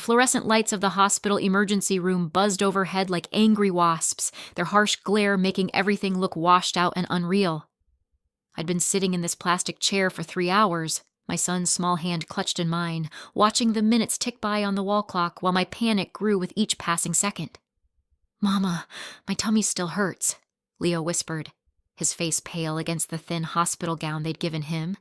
fluorescent lights of the hospital emergency room buzzed overhead like angry wasps, their harsh glare making everything look washed out and unreal. I'd been sitting in this plastic chair for 3 hours, my son's small hand clutched in mine, watching the minutes tick by on the wall clock while my panic grew with each passing second. "Mama, my tummy still hurts," Leo whispered, his face pale against the thin hospital gown they'd given him.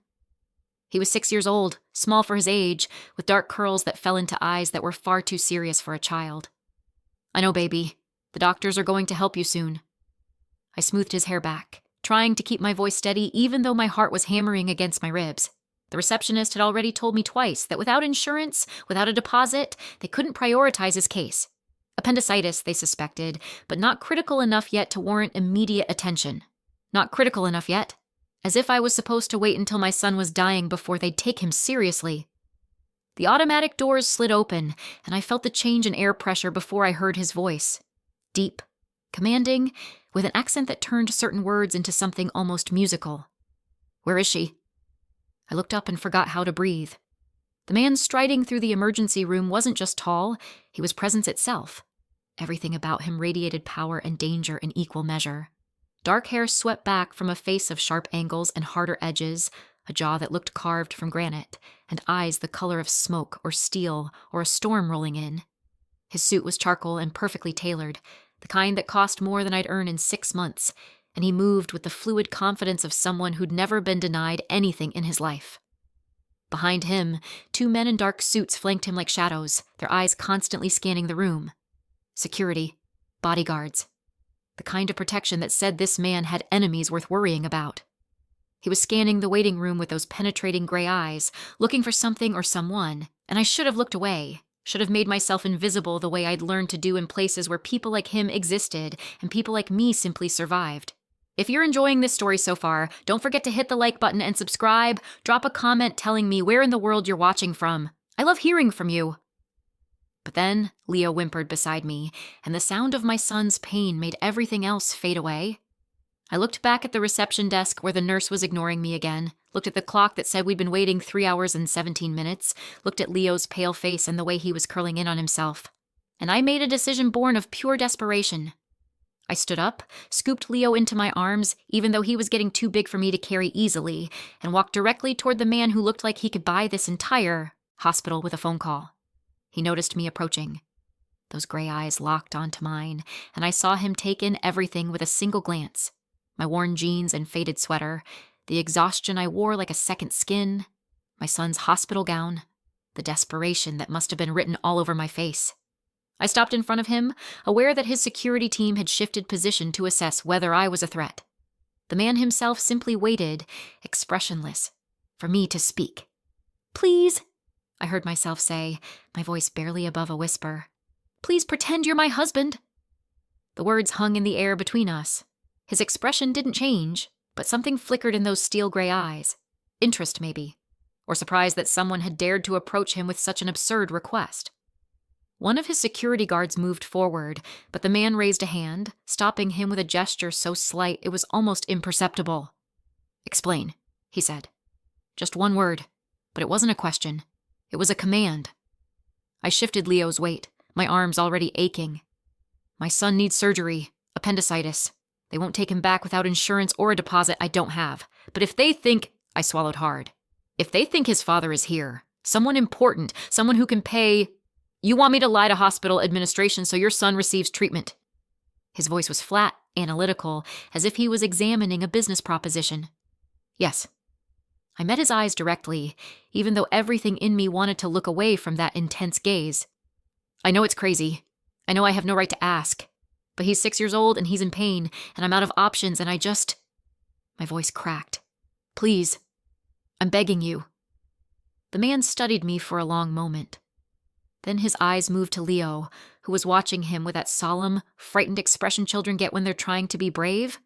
He was 6 years old, small for his age, with dark curls that fell into eyes that were far too serious for a child. "I know, baby. The doctors are going to help you soon." I smoothed his hair back, trying to keep my voice steady even though my heart was hammering against my ribs. The receptionist had already told me twice that without insurance, without a deposit, they couldn't prioritize his case. Appendicitis, they suspected, but not critical enough yet to warrant immediate attention. Not critical enough yet. As if I was supposed to wait until my son was dying before they'd take him seriously. The automatic doors slid open, and I felt the change in air pressure before I heard his voice. Deep, commanding, with an accent that turned certain words into something almost musical. "Where is she?" I looked up and forgot how to breathe. The man striding through the emergency room wasn't just tall, he was presence itself. Everything about him radiated power and danger in equal measure. Dark hair swept back from a face of sharp angles and harder edges, a jaw that looked carved from granite, and eyes the color of smoke or steel or a storm rolling in. His suit was charcoal and perfectly tailored, the kind that cost more than I'd earn in 6 months, and he moved with the fluid confidence of someone who'd never been denied anything in his life. Behind him, 2 men in dark suits flanked him like shadows, their eyes constantly scanning the room. Security, bodyguards. The kind of protection that said this man had enemies worth worrying about. He was scanning the waiting room with those penetrating gray eyes, looking for something or someone, and I should have looked away, should have made myself invisible the way I'd learned to do in places where people like him existed and people like me simply survived. If you're enjoying this story so far, don't forget to hit the like button and subscribe. Drop a comment telling me where in the world you're watching from. I love hearing from you. But then Leo whimpered beside me, and the sound of my son's pain made everything else fade away. I looked back at the reception desk where the nurse was ignoring me again, looked at the clock that said we'd been waiting 3 hours and 17 minutes, looked at Leo's pale face and the way he was curling in on himself. And I made a decision born of pure desperation. I stood up, scooped Leo into my arms, even though he was getting too big for me to carry easily, and walked directly toward the man who looked like he could buy this entire hospital with a phone call. He noticed me approaching. Those gray eyes locked onto mine, and I saw him take in everything with a single glance. My worn jeans and faded sweater, the exhaustion I wore like a second skin, my son's hospital gown, the desperation that must have been written all over my face. I stopped in front of him, aware that his security team had shifted position to assess whether I was a threat. The man himself simply waited, expressionless, for me to speak. "Please," I heard myself say, my voice barely above a whisper. "Please pretend you're my husband." The words hung in the air between us. His expression didn't change, but something flickered in those steel gray eyes. Interest, maybe, or surprise that someone had dared to approach him with such an absurd request. One of his security guards moved forward, but the man raised a hand, stopping him with a gesture so slight it was almost imperceptible. "Explain," he said. Just one word, but it wasn't a question. It was a command. I shifted Leo's weight, my arms already aching. "My son needs surgery, appendicitis. They won't take him back without insurance or a deposit I don't have. But if they think," I swallowed hard, "if they think his father is here, someone important, someone who can pay, you want me to lie to hospital administration so your son receives treatment." His voice was flat, analytical, as if he was examining a business proposition. "Yes." I met his eyes directly, even though everything in me wanted to look away from that intense gaze. "I know it's crazy. I know I have no right to ask. But he's 6 years old and he's in pain, and I'm out of options, and I just..." My voice cracked. "Please. I'm begging you." The man studied me for a long moment. Then his eyes moved to Leo, who was watching him with that solemn, frightened expression children get when they're trying to be brave.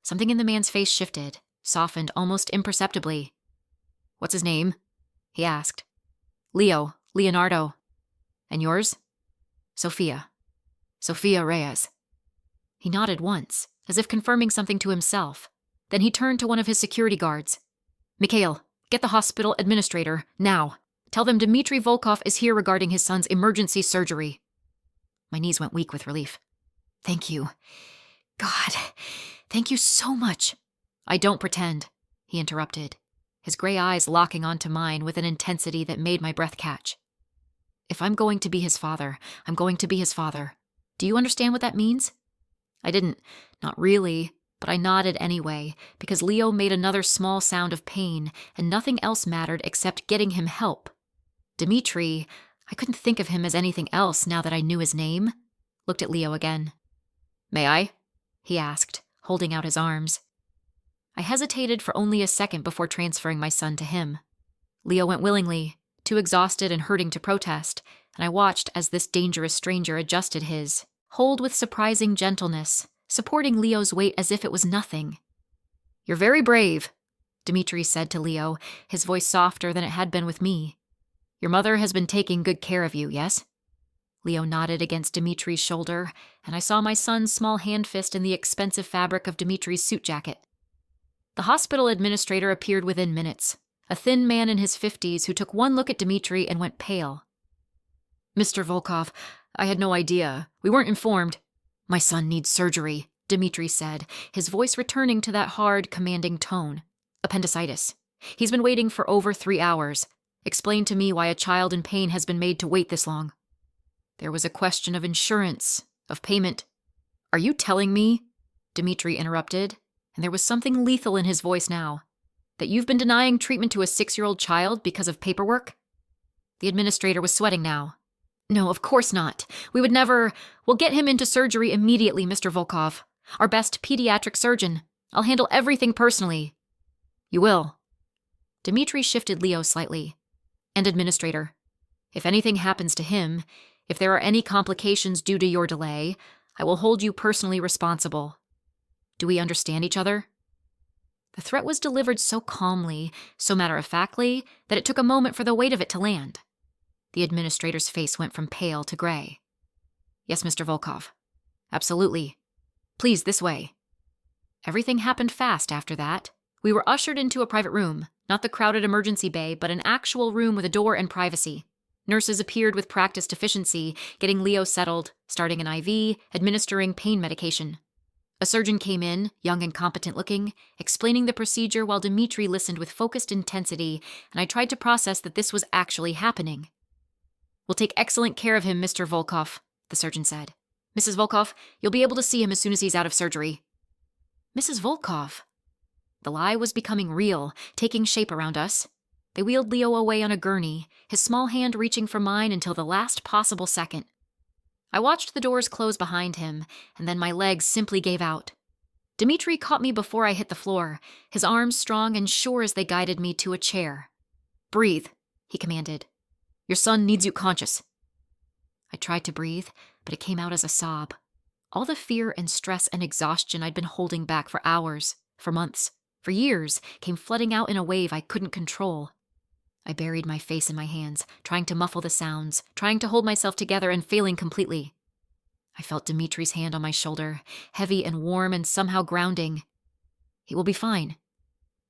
Something in the man's face shifted, softened almost imperceptibly. "What's his name?" he asked. Leonardo. "And yours?" "Sophia. Sophia Reyes." He nodded once, as if confirming something to himself. Then he turned to one of his security guards. "Mikhail, get the hospital administrator, now. Tell them Dmitry Volkov is here regarding his son's emergency surgery." My knees went weak with relief. "Thank you. God, thank you so much." "I don't pretend," he interrupted, his gray eyes locking onto mine with an intensity that made my breath catch. "If I'm going to be his father, I'm going to be his father. Do you understand what that means?" I didn't, not really, but I nodded anyway, because Leo made another small sound of pain, and nothing else mattered except getting him help. Dmitry, I couldn't think of him as anything else now that I knew his name. Looked at Leo again. "May I?" he asked, holding out his arms. I hesitated for only a second before transferring my son to him. Leo went willingly, too exhausted and hurting to protest, and I watched as this dangerous stranger adjusted his hold with surprising gentleness, supporting Leo's weight as if it was nothing. "You're very brave," Dmitry said to Leo, his voice softer than it had been with me. "Your mother has been taking good care of you, yes?" Leo nodded against Dmitry's shoulder, and I saw my son's small hand fist in the expensive fabric of Dmitry's suit jacket. The hospital administrator appeared within minutes, a thin man in his 50s who took one look at Dmitry and went pale. "Mr. Volkov, I had no idea. We weren't informed." "My son needs surgery," Dmitry said, his voice returning to that hard, commanding tone. "Appendicitis. He's been waiting for over 3 hours. Explain to me why a child in pain has been made to wait this long." "There was a question of insurance, of payment." "Are you telling me," Dmitry interrupted, and there was something lethal in his voice now, "that you've been denying treatment to a 6-year-old child because of paperwork?" The administrator was sweating now. "No, of course not. We would never— We'll get him into surgery immediately, Mr. Volkov. Our best pediatric surgeon. I'll handle everything personally." "You will." Dmitry shifted Leo slightly. "And administrator, if anything happens to him, if there are any complications due to your delay, I will hold you personally responsible. Do we understand each other?" The threat was delivered so calmly, so matter-of-factly, that it took a moment for the weight of it to land. The administrator's face went from pale to gray. "Yes, Mr. Volkov. Absolutely. Please, this way." Everything happened fast after that. We were ushered into a private room, not the crowded emergency bay, but an actual room with a door and privacy. Nurses appeared with practiced efficiency, getting Leo settled, starting an IV, administering pain medication. A surgeon came in, young and competent-looking, explaining the procedure while Dmitry listened with focused intensity, and I tried to process that this was actually happening. "We'll take excellent care of him, Mr. Volkov," the surgeon said. "Mrs. Volkov, you'll be able to see him as soon as he's out of surgery." "Mrs. Volkov?" The lie was becoming real, taking shape around us. They wheeled Leo away on a gurney, his small hand reaching for mine until the last possible second. I watched the doors close behind him, and then my legs simply gave out. Dmitry caught me before I hit the floor, his arms strong and sure as they guided me to a chair. "Breathe," he commanded. "Your son needs you conscious." I tried to breathe, but it came out as a sob. All the fear and stress and exhaustion I'd been holding back for hours, for months, for years, came flooding out in a wave I couldn't control. I buried my face in my hands, trying to muffle the sounds, trying to hold myself together and failing completely. I felt Dmitry's hand on my shoulder, heavy and warm and somehow grounding. "He will be fine,"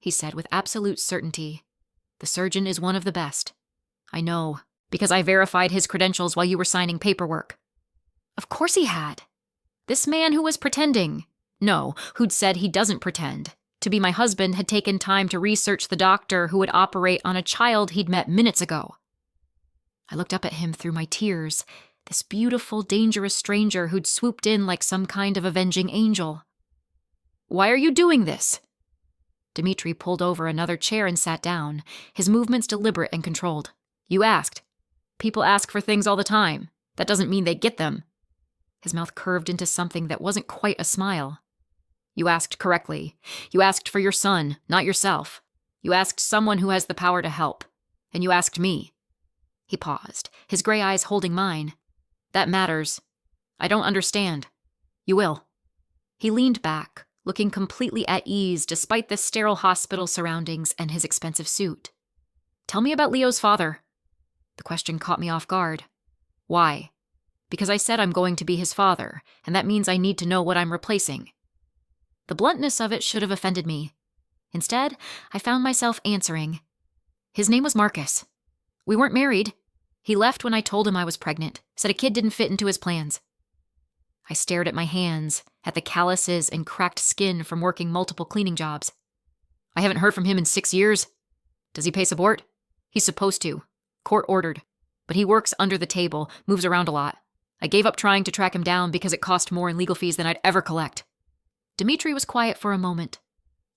he said with absolute certainty. "The surgeon is one of the best. I know, because I verified his credentials while you were signing paperwork." Of course he had. This man who was pretending, no, who'd said he doesn't pretend, to be my husband had taken time to research the doctor who would operate on a child he'd met minutes ago. I looked up at him through my tears, this beautiful, dangerous stranger who'd swooped in like some kind of avenging angel. "Why are you doing this?" Dmitry pulled over another chair and sat down, his movements deliberate and controlled. "You asked. People ask for things all the time. That doesn't mean they get them." His mouth curved into something that wasn't quite a smile. "You asked correctly. You asked for your son, not yourself. You asked someone who has the power to help. And you asked me." He paused, his gray eyes holding mine. "That matters. I don't understand." "You will." He leaned back, looking completely at ease despite the sterile hospital surroundings and his expensive suit. "Tell me about Leo's father." The question caught me off guard. "Why?" "Because I said I'm going to be his father, and that means I need to know what I'm replacing." The bluntness of it should have offended me. Instead, I found myself answering. "His name was Marcus." We weren't married. He left when I told him I was pregnant, said a kid didn't fit into his plans. I stared at my hands, at the calluses and cracked skin from working multiple cleaning jobs. I haven't heard from him in 6 years. Does he pay support? He's supposed to. Court ordered. But he works under the table, moves around a lot. I gave up trying to track him down because it cost more in legal fees than I'd ever collect. Dimitri was quiet for a moment.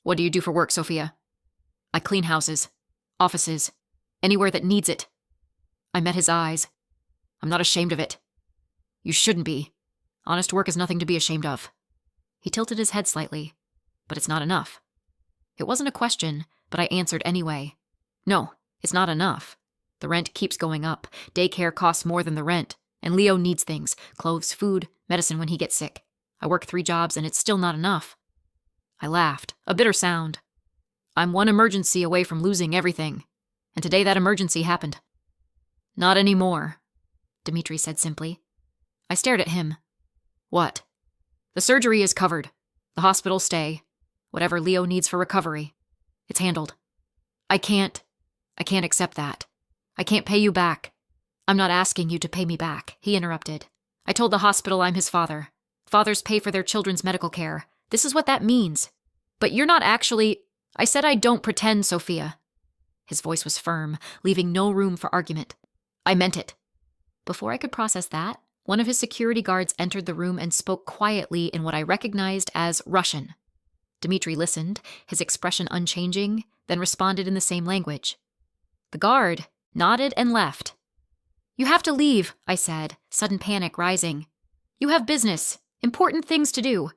What do you do for work, Sophia? I clean houses, offices, anywhere that needs it. I met his eyes. I'm not ashamed of it. You shouldn't be. Honest work is nothing to be ashamed of. He tilted his head slightly, but it's not enough. It wasn't a question, but I answered anyway. No, it's not enough. The rent keeps going up. Daycare costs more than the rent. And Leo needs things, clothes, food, medicine when he gets sick. I work 3 jobs and it's still not enough. I laughed, a bitter sound. I'm one emergency away from losing everything. And today that emergency happened. Not anymore, Dimitri said simply. I stared at him. What? The surgery is covered. The hospital stay. Whatever Leo needs for recovery. It's handled. I can't accept that. I can't pay you back. I'm not asking you to pay me back, he interrupted. I told the hospital I'm his father. Fathers pay for their children's medical care. This is what that means. But you're not actually... I said I don't pretend, Sophia. His voice was firm, leaving no room for argument. I meant it. Before I could process that, one of his security guards entered the room and spoke quietly in what I recognized as Russian. Dimitri listened, his expression unchanging, then responded in the same language. The guard nodded and left. You have to leave, I said, sudden panic rising. You have business, important things to do.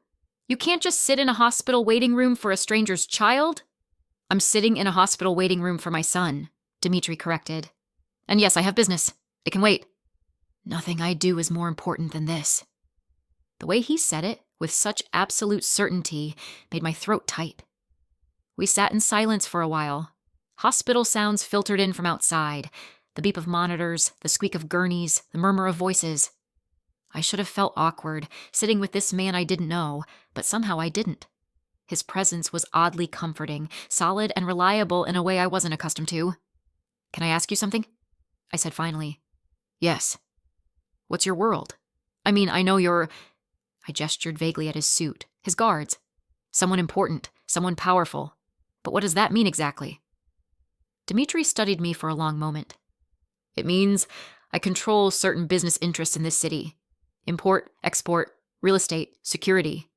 You can't just sit in a hospital waiting room for a stranger's child. I'm sitting in a hospital waiting room for my son, Dimitri corrected. And yes, I have business. It can wait. Nothing I do is more important than this. The way he said it, with such absolute certainty, made my throat tight. We sat in silence for a while. Hospital sounds filtered in from outside. The beep of monitors, the squeak of gurneys, the murmur of voices. I should have felt awkward, sitting with this man I didn't know, but somehow I didn't. His presence was oddly comforting, solid and reliable in a way I wasn't accustomed to. Can I ask you something? I said finally. Yes. What's your world? I mean, I know you're... I gestured vaguely at his suit, his guards. Someone important, someone powerful. But what does that mean exactly? Dimitri studied me for a long moment. It means I control certain business interests in this city. Import, export, real estate, security.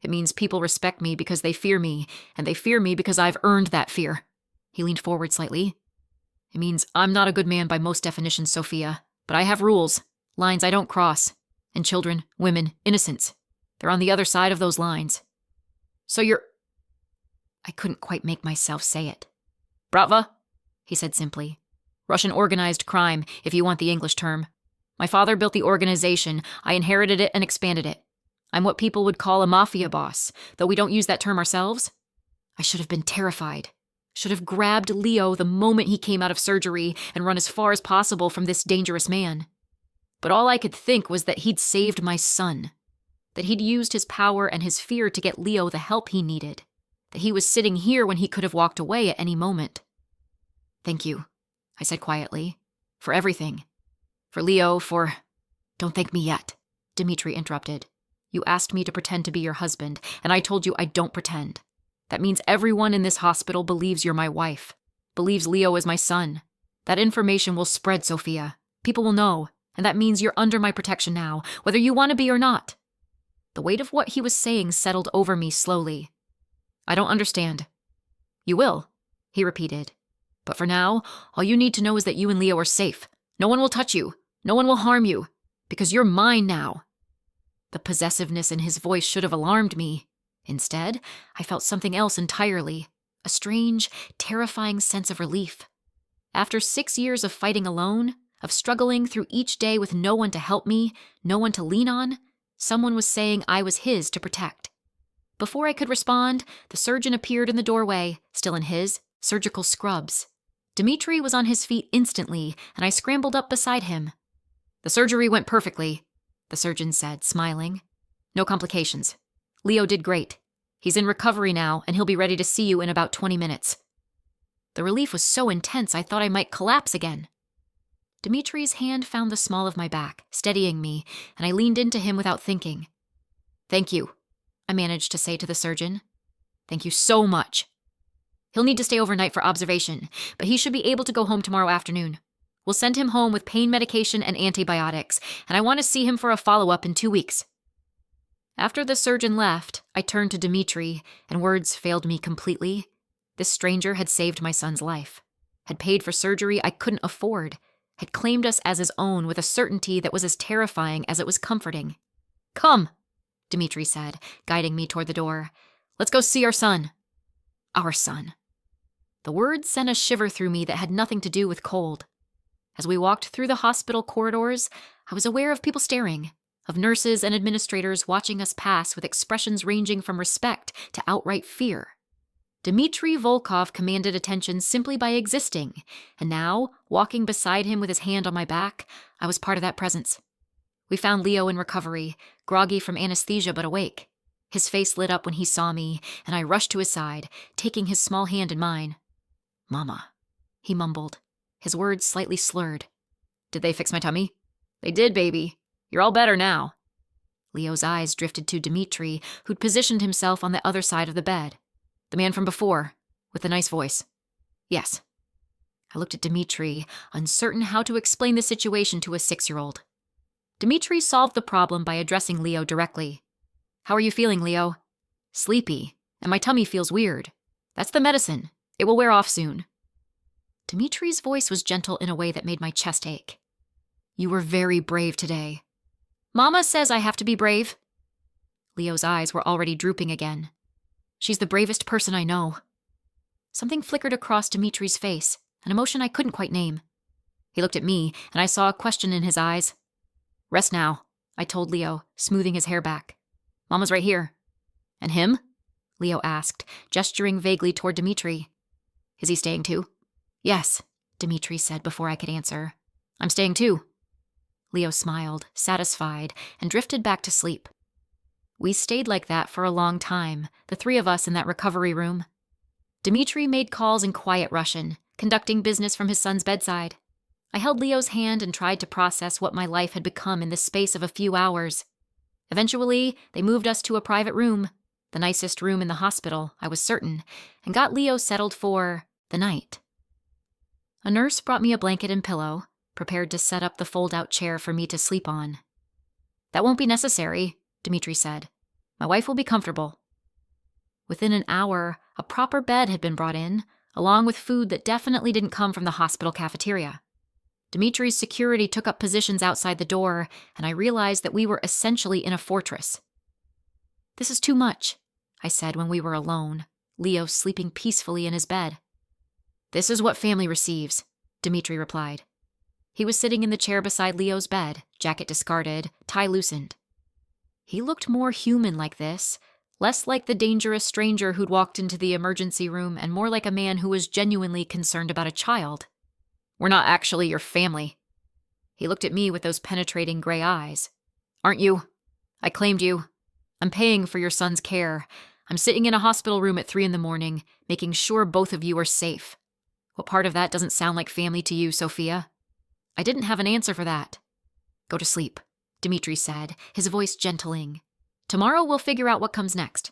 It means people respect me because they fear me, and they fear me because I've earned that fear. He leaned forward slightly. It means I'm not a good man by most definitions, Sophia, but I have rules, lines I don't cross. And children, women, innocents. They're on the other side of those lines. So you're... I couldn't quite make myself say it. Bratva, he said simply. Russian organized crime, if you want the English term. My father built the organization, I inherited it and expanded it. I'm what people would call a mafia boss, though we don't use that term ourselves. I should have been terrified. Should have grabbed Leo the moment he came out of surgery and run as far as possible from this dangerous man. But all I could think was that he'd saved my son. That he'd used his power and his fear to get Leo the help he needed. That he was sitting here when he could have walked away at any moment. Thank you, I said quietly. For everything. For Leo, for... Don't thank me yet, Dimitri interrupted. You asked me to pretend to be your husband, and I told you I don't pretend. That means everyone in this hospital believes you're my wife. Believes Leo is my son. That information will spread, Sophia. People will know. And that means you're under my protection now, whether you want to be or not. The weight of what he was saying settled over me slowly. I don't understand. You will, he repeated. But for now, all you need to know is that you and Leo are safe. No one will touch you. No one will harm you. Because you're mine now. The possessiveness in his voice should have alarmed me. Instead, I felt something else entirely. A strange, terrifying sense of relief. After 6 years of fighting alone, of struggling through each day with no one to help me, no one to lean on, someone was saying I was his to protect. Before I could respond, the surgeon appeared in the doorway, still in his surgical scrubs. Dimitri was on his feet instantly, and I scrambled up beside him. The surgery went perfectly, the surgeon said, smiling. No complications. Leo did great. He's in recovery now, and he'll be ready to see you in about 20 minutes. The relief was so intense I thought I might collapse again. Dimitri's hand found the small of my back, steadying me, and I leaned into him without thinking. "Thank you," I managed to say to the surgeon. "Thank you so much. He'll need to stay overnight for observation, but he should be able to go home tomorrow afternoon. We'll send him home with pain medication and antibiotics, and I want to see him for a follow-up in 2 weeks." After the surgeon left, I turned to Dimitri, and words failed me completely. This stranger had saved my son's life, had paid for surgery I couldn't afford, had claimed us as his own with a certainty that was as terrifying as it was comforting. "Come," Dimitri said, guiding me toward the door. "Let's go see our son." Our son. The words sent a shiver through me that had nothing to do with cold. As we walked through the hospital corridors, I was aware of people staring, of nurses and administrators watching us pass with expressions ranging from respect to outright fear. Dmitry Volkov commanded attention simply by existing, and now, walking beside him with his hand on my back, I was part of that presence. We found Leo in recovery, groggy from anesthesia but awake. His face lit up when he saw me, and I rushed to his side, taking his small hand in mine. "Mama," he mumbled, his words slightly slurred. "Did they fix my tummy?" "They did, baby. You're all better now." Leo's eyes drifted to Dmitri, who'd positioned himself on the other side of the bed. "The man from before, with the nice voice." "Yes." I looked at Dmitri, uncertain how to explain the situation to a 6-year-old. Dmitri solved the problem by addressing Leo directly. "How are you feeling, Leo?" "Sleepy, and my tummy feels weird. That's the medicine. It will wear off soon." Dimitri's voice was gentle in a way that made my chest ache. "You were very brave today." "Mama says I have to be brave." Leo's eyes were already drooping again. "She's the bravest person I know." Something flickered across Dimitri's face, an emotion I couldn't quite name. He looked at me, and I saw a question in his eyes. "Rest now," I told Leo, smoothing his hair back. "Mama's right here." "And him?" Leo asked, gesturing vaguely toward Dmitri. "Is he staying too?" "Yes," Dmitri said before I could answer. "I'm staying too." Leo smiled, satisfied, and drifted back to sleep. We stayed like that for a long time, the 3 of us in that recovery room. Dmitri made calls in quiet Russian, conducting business from his son's bedside. I held Leo's hand and tried to process what my life had become in the space of a few hours. Eventually, they moved us to a private room, the nicest room in the hospital, I was certain, and got Leo settled for the night. A nurse brought me a blanket and pillow, prepared to set up the fold-out chair for me to sleep on. "That won't be necessary," Dmitri said. "My wife will be comfortable." Within an hour, a proper bed had been brought in, along with food that definitely didn't come from the hospital cafeteria. Dimitri's security took up positions outside the door, and I realized that we were essentially in a fortress. "This is too much," I said when we were alone, Leo sleeping peacefully in his bed. "This is what family receives," Dmitri replied. He was sitting in the chair beside Leo's bed, jacket discarded, tie loosened. He looked more human like this, less like the dangerous stranger who'd walked into the emergency room and more like a man who was genuinely concerned about a child. "We're not actually your family." He looked at me with those penetrating gray eyes. "Aren't you? I claimed you. I'm paying for your son's care. I'm sitting in a hospital room at 3 a.m, making sure both of you are safe. What part of that doesn't sound like family to you, Sophia?" I didn't have an answer for that. "Go to sleep," Dmitri said, his voice gentling. "Tomorrow we'll figure out what comes next."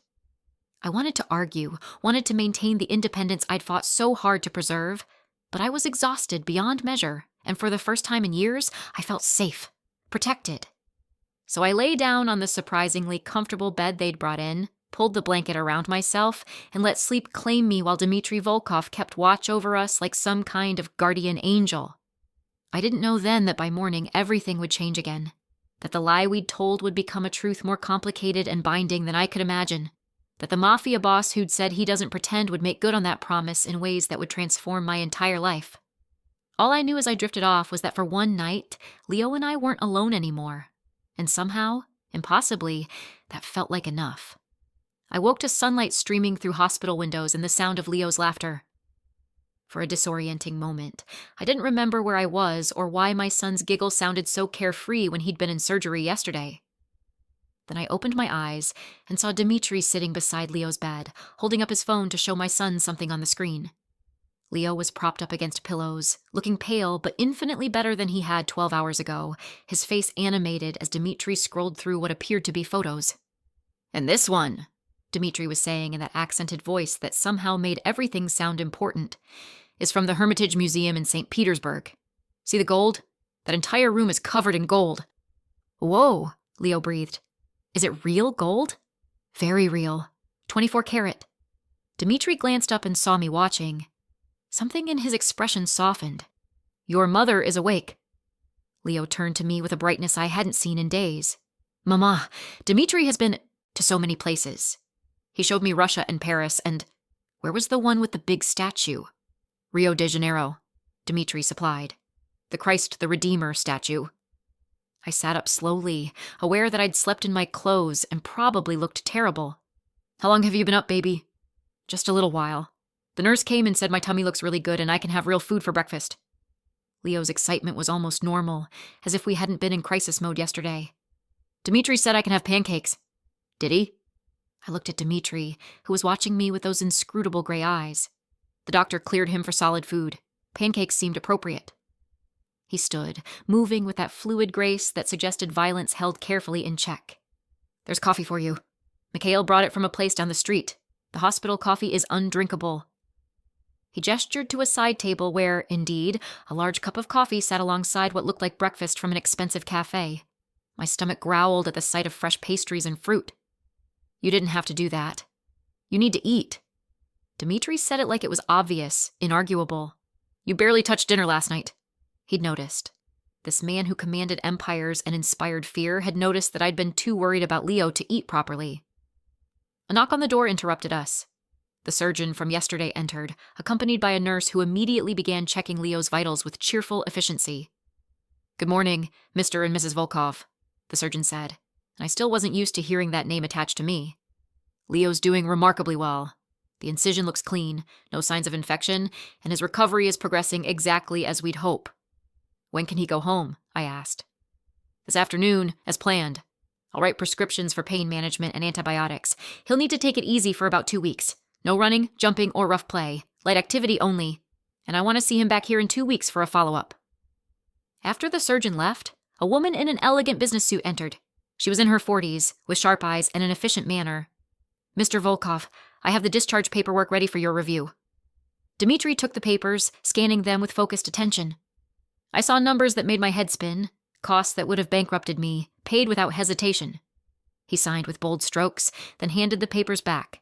I wanted to argue, wanted to maintain the independence I'd fought so hard to preserve, but I was exhausted beyond measure, and for the first time in years, I felt safe, protected. So I lay down on the surprisingly comfortable bed they'd brought in, pulled the blanket around myself, and let sleep claim me while Dmitry Volkov kept watch over us like some kind of guardian angel. I didn't know then that by morning everything would change again, that the lie we'd told would become a truth more complicated and binding than I could imagine, that the Mafia boss who'd said he doesn't pretend would make good on that promise in ways that would transform my entire life. All I knew as I drifted off was that for one night, Leo and I weren't alone anymore, and somehow, impossibly, that felt like enough. I woke to sunlight streaming through hospital windows and the sound of Leo's laughter. For a disorienting moment, I didn't remember where I was or why my son's giggle sounded so carefree when he'd been in surgery yesterday. Then I opened my eyes and saw Dmitri sitting beside Leo's bed, holding up his phone to show my son something on the screen. Leo was propped up against pillows, looking pale but infinitely better than he had 12 hours ago, his face animated as Dimitri scrolled through what appeared to be photos. "And this one," Dimitri was saying in that accented voice that somehow made everything sound important, "is from the Hermitage Museum in St. Petersburg. See the gold? That entire room is covered in gold." "Whoa," Leo breathed. "Is it real gold?" "Very real. 24 karat. Dimitri glanced up and saw me watching. Something in his expression softened. "Your mother is awake." Leo turned to me with a brightness I hadn't seen in days. "Mama, Dimitri has been to so many places. He showed me Russia and Paris, and where was the one with the big statue?" "Rio de Janeiro," Dimitri supplied. "The Christ the Redeemer statue." I sat up slowly, aware that I'd slept in my clothes and probably looked terrible. "How long have you been up, baby?" "Just a little while. The nurse came and said my tummy looks really good and I can have real food for breakfast." Leo's excitement was almost normal, as if we hadn't been in crisis mode yesterday. "Dimitri said I can have pancakes." "Did he?" I looked at Dimitri, who was watching me with those inscrutable gray eyes. The doctor cleared him for solid food. Pancakes seemed appropriate. He stood, moving with that fluid grace that suggested violence held carefully in check. "There's coffee for you. Mikhail brought it from a place down the street. The hospital coffee is undrinkable." He gestured to a side table where, indeed, a large cup of coffee sat alongside what looked like breakfast from an expensive cafe. My stomach growled at the sight of fresh pastries and fruit. "You didn't have to do that. You need to eat." Dimitri said it like it was obvious, inarguable. "You barely touched dinner last night." He'd noticed. This man who commanded empires and inspired fear had noticed that I'd been too worried about Leo to eat properly. A knock on the door interrupted us. The surgeon from yesterday entered, accompanied by a nurse who immediately began checking Leo's vitals with cheerful efficiency. "Good morning, Mr. and Mrs. Volkov," the surgeon said, and I still wasn't used to hearing that name attached to me. "Leo's doing remarkably well. The incision looks clean, no signs of infection, and his recovery is progressing exactly as we'd hope." "When can he go home?" I asked. "This afternoon, as planned. I'll write prescriptions for pain management and antibiotics. He'll need to take it easy for about 2 weeks. No running, jumping, or rough play. Light activity only. And I want to see him back here in 2 weeks for a follow-up." After the surgeon left, a woman in an elegant business suit entered. She was in her 40s, with sharp eyes and an efficient manner. "Mr. Volkov, I have the discharge paperwork ready for your review." Dimitri took the papers, scanning them with focused attention. I saw numbers that made my head spin, costs that would have bankrupted me, paid without hesitation. He signed with bold strokes, then handed the papers back.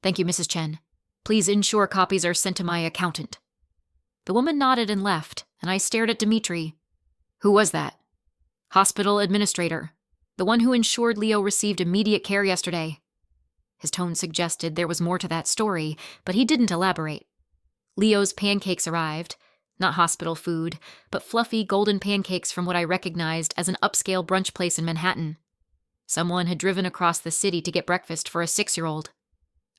"Thank you, Mrs. Chen. Please ensure copies are sent to my accountant." The woman nodded and left, and I stared at Dimitri. "Who was that?" "Hospital administrator. The one who ensured Leo received immediate care yesterday." His tone suggested there was more to that story, but he didn't elaborate. Leo's pancakes arrived. Not hospital food, but fluffy golden pancakes from what I recognized as an upscale brunch place in Manhattan. Someone had driven across the city to get breakfast for a 6-year-old.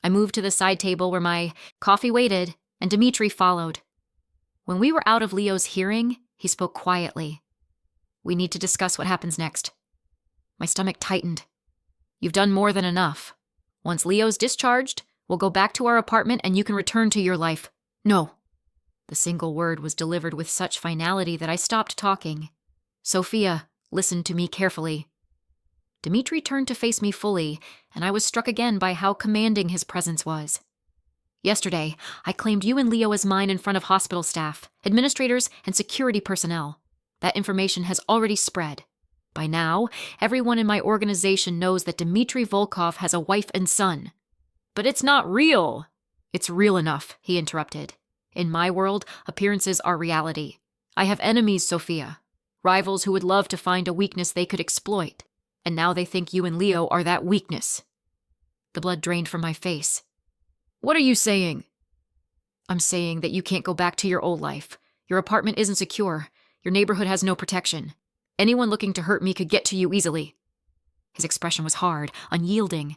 I moved to the side table where my coffee waited, and Dimitri followed. When we were out of Leo's hearing, he spoke quietly. "We need to discuss what happens next." My stomach tightened. "You've done more than enough. Once Leo's discharged, we'll go back to our apartment and you can return to your life." "No." The single word was delivered with such finality that I stopped talking. "Sophia, listen to me carefully." Dimitri turned to face me fully, and I was struck again by how commanding his presence was. "Yesterday, I claimed you and Leo as mine in front of hospital staff, administrators, and security personnel. That information has already spread. By now, everyone in my organization knows that Dmitri Volkov has a wife and son." "But it's not real." "It's real enough," he interrupted. "In my world, appearances are reality. I have enemies, Sophia. Rivals who would love to find a weakness they could exploit. And now they think you and Leo are that weakness." The blood drained from my face. "What are you saying?" "I'm saying that you can't go back to your old life. Your apartment isn't secure. Your neighborhood has no protection. Anyone looking to hurt me could get to you easily." His expression was hard, unyielding.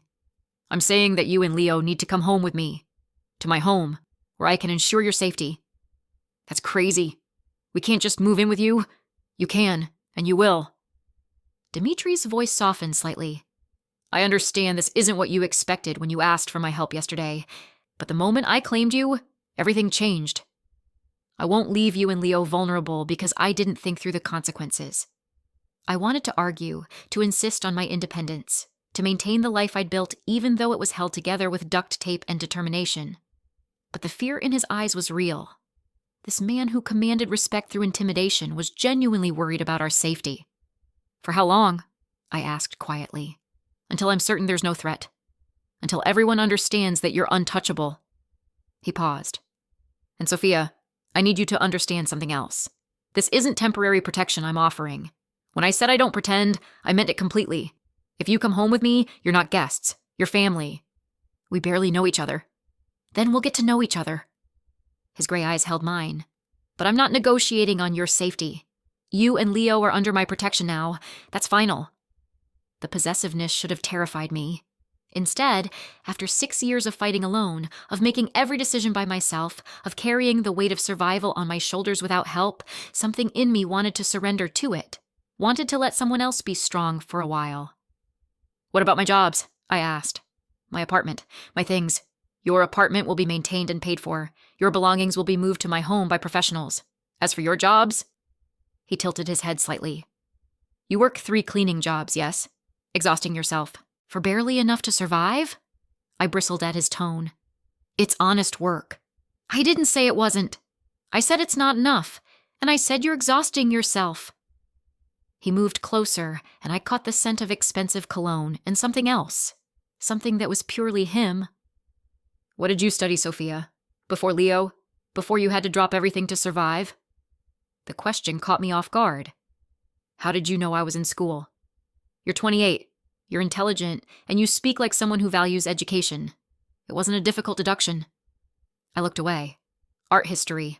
"I'm saying that you and Leo need to come home with me. To my home, where I can ensure your safety." "That's crazy. We can't just move in with you." "You can, and you will." Dimitri's voice softened slightly. "I understand this isn't what you expected when you asked for my help yesterday, but the moment I claimed you, Everything changed. I won't leave you and Leo vulnerable because I didn't think through the consequences. I wanted to argue, to insist on my independence, to maintain the life I'd built even though it was held together with duct tape and determination. But the fear in his eyes was real. This man who commanded respect through intimidation was genuinely worried about our safety. For how long? I asked quietly. Until I'm certain there's no threat. Until everyone understands that you're untouchable. He paused. And Sophia, I need you to understand something else. This isn't temporary protection I'm offering. When I said I don't pretend, I meant it completely. If you come home with me, you're not guests. You're family. We barely know each other. Then we'll get to know each other. His gray eyes held mine. But I'm not negotiating on your safety. You and Leo are under my protection now. That's final. The possessiveness should have terrified me. Instead, after 6 years of fighting alone, of making every decision by myself, of carrying the weight of survival on my shoulders without help, something in me wanted to surrender to it. Wanted to let someone else be strong for a while. What about my jobs? I asked. My apartment, my things. Your apartment will be maintained and paid for. Your belongings will be moved to my home by professionals. As for your jobs? He tilted his head slightly. You work 3 cleaning jobs, yes? Exhausting yourself. For barely enough to survive? I bristled at his tone. It's honest work. I didn't say it wasn't. I said it's not enough. And I said you're exhausting yourself. He moved closer, and I caught the scent of expensive cologne and something else. Something that was purely him. What did you study, Sophia? Before Leo? Before you had to drop everything to survive? The question caught me off guard. How did you know I was in school? You're 28. You're intelligent, and you speak like someone who values education. It wasn't a difficult deduction. I looked away. Art history.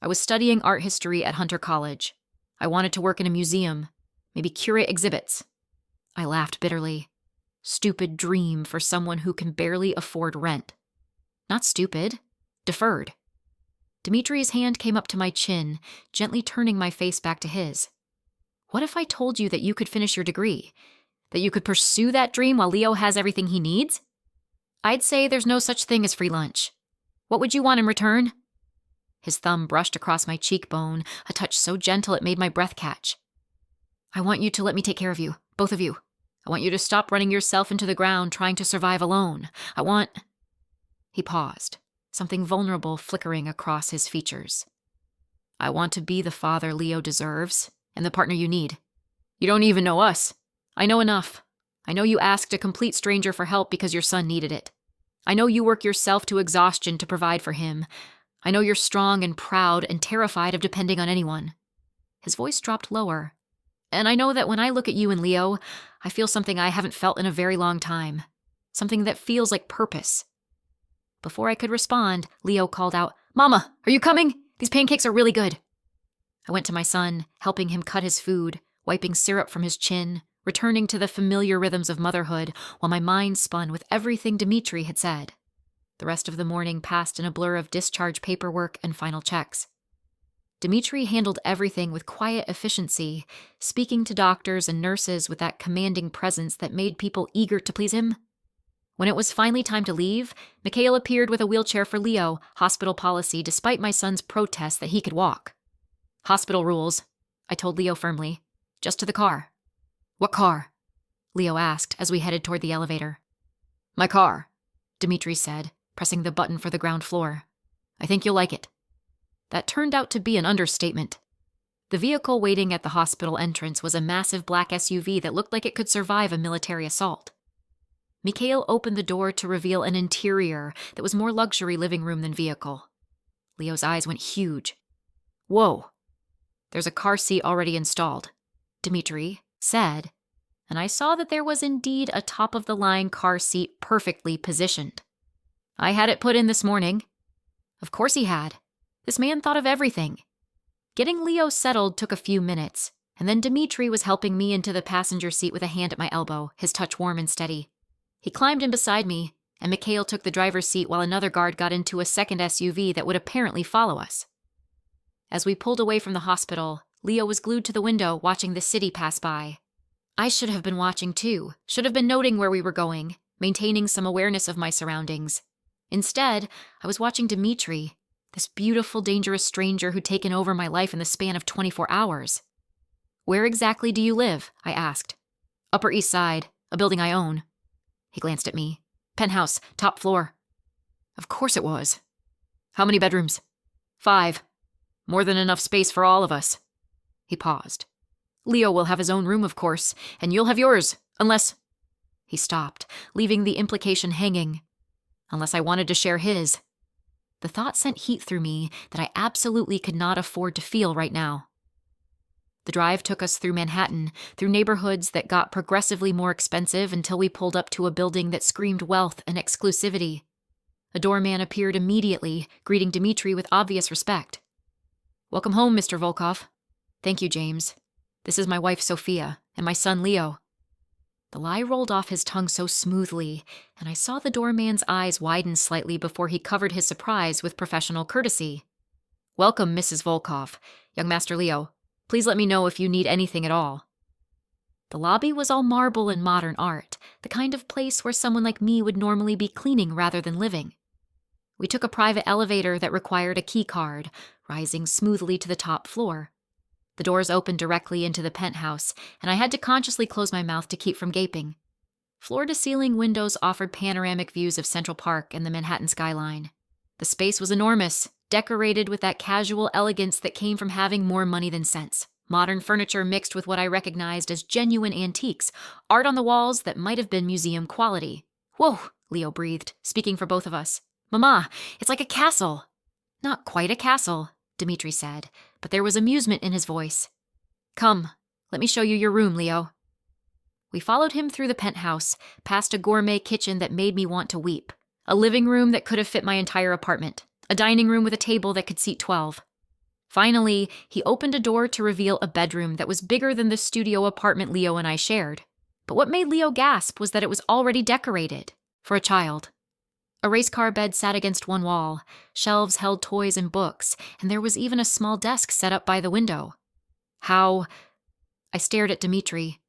I was studying art history at Hunter College. I wanted to work in a museum, maybe curate exhibits. I laughed bitterly. Stupid dream for someone who can barely afford rent. Not stupid. Deferred. Dimitri's hand came up to my chin, gently turning my face back to his. What if I told you that you could finish your degree? That you could pursue that dream while Leo has everything he needs? I'd say there's no such thing as free lunch. What would you want in return? His thumb brushed across my cheekbone, a touch so gentle it made my breath catch. I want you to let me take care of you, both of you. I want you to stop running yourself into the ground trying to survive alone. I want... He paused, something vulnerable flickering across his features. I want to be the father Leo deserves, and the partner you need. You don't even know us. I know enough. I know you asked a complete stranger for help because your son needed it. I know you work yourself to exhaustion to provide for him. I know you're strong and proud and terrified of depending on anyone. His voice dropped lower. And I know that when I look at you and Leo, I feel something I haven't felt in a very long time. Something that feels like purpose. Before I could respond, Leo called out, Mama, are you coming? These pancakes are really good. I went to my son, helping him cut his food, wiping syrup from his chin, returning to the familiar rhythms of motherhood while my mind spun with everything Dimitri had said. The rest of the morning passed in a blur of discharge paperwork and final checks. Dimitri handled everything with quiet efficiency, speaking to doctors and nurses with that commanding presence that made people eager to please him. When it was finally time to leave, Mikhail appeared with a wheelchair for Leo, hospital policy despite my son's protest that he could walk. Hospital rules, I told Leo firmly. Just to the car. What car? Leo asked as we headed toward the elevator. My car, Dimitri said, pressing the button for the ground floor. I think you'll like it. That turned out to be an understatement. The vehicle waiting at the hospital entrance was a massive black SUV that looked like it could survive a military assault. Mikhail opened the door to reveal an interior that was more luxury living room than vehicle. Leo's eyes went huge. Whoa. There's a car seat already installed, Dimitri said, and I saw that there was indeed a top-of-the-line car seat perfectly positioned. I had it put in this morning. Of course he had. This man thought of everything. Getting Leo settled took a few minutes, and then Dimitri was helping me into the passenger seat with a hand at my elbow, his touch warm and steady. He climbed in beside me, and Mikhail took the driver's seat while another guard got into a second SUV that would apparently follow us. As we pulled away from the hospital, Leo was glued to the window watching the city pass by. I should have been watching too, should have been noting where we were going, maintaining some awareness of my surroundings. Instead, I was watching Dimitri, This beautiful, dangerous stranger who'd taken over my life in the span of 24 hours. "Where exactly do you live?" I asked. "Upper East Side, a building I own." He glanced at me. "Penthouse, top floor." Of course it was. "How many bedrooms?" "5. More than enough space for all of us." He paused. "Leo will have his own room, of course, and you'll have yours, unless—" He stopped, leaving the implication hanging. Unless I wanted to share his. The thought sent heat through me that I absolutely could not afford to feel right now. The drive took us through Manhattan, through neighborhoods that got progressively more expensive until we pulled up to a building that screamed wealth and exclusivity. A doorman appeared immediately, greeting Dmitri with obvious respect. "Welcome home, Mr. Volkov." "Thank you, James. This is my wife, Sophia, and my son, Leo." The lie rolled off his tongue so smoothly, and I saw the doorman's eyes widen slightly before he covered his surprise with professional courtesy. "Welcome, Mrs. Volkov. Young Master Leo. Please let me know if you need anything at all." The lobby was all marble and modern art, the kind of place where someone like me would normally be cleaning rather than living. We took a private elevator that required a key card, rising smoothly to the top floor. The doors opened directly into the penthouse, and I had to consciously close my mouth to keep from gaping. Floor-to-ceiling windows offered panoramic views of Central Park and the Manhattan skyline. The space was enormous, decorated with that casual elegance that came from having more money than sense. Modern furniture mixed with what I recognized as genuine antiques, art on the walls that might have been museum quality. "Whoa," Leo breathed, speaking for both of us. "Mama, it's like a castle." "Not quite a castle," Dmitri said, but there was amusement in his voice. "Come, let me show you your room, Leo." We followed him through the penthouse, past a gourmet kitchen that made me want to weep, a living room that could have fit my entire apartment, a dining room with a table that could seat 12. Finally, he opened a door to reveal a bedroom that was bigger than the studio apartment Leo and I shared. But what made Leo gasp was that it was already decorated, for a child. A race car bed sat against one wall, shelves held toys and books, and there was even a small desk set up by the window. "How—" I stared at Dmitri.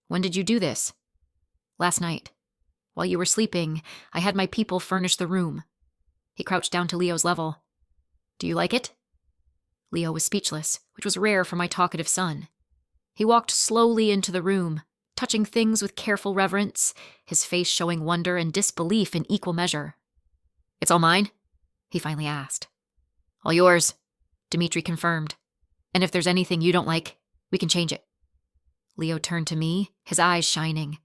"When did you do this?" "Last night. While you were sleeping, I had my people furnish the room." He crouched down to Leo's level. "Do you like it?" Leo was speechless, which was rare for my talkative son. He walked slowly into the room, touching things with careful reverence, his face showing wonder and disbelief in equal measure. "It's all mine?" he finally asked. "All yours," Dmitri confirmed. "And if there's anything you don't like, we can change it." Leo turned to me, his eyes shining.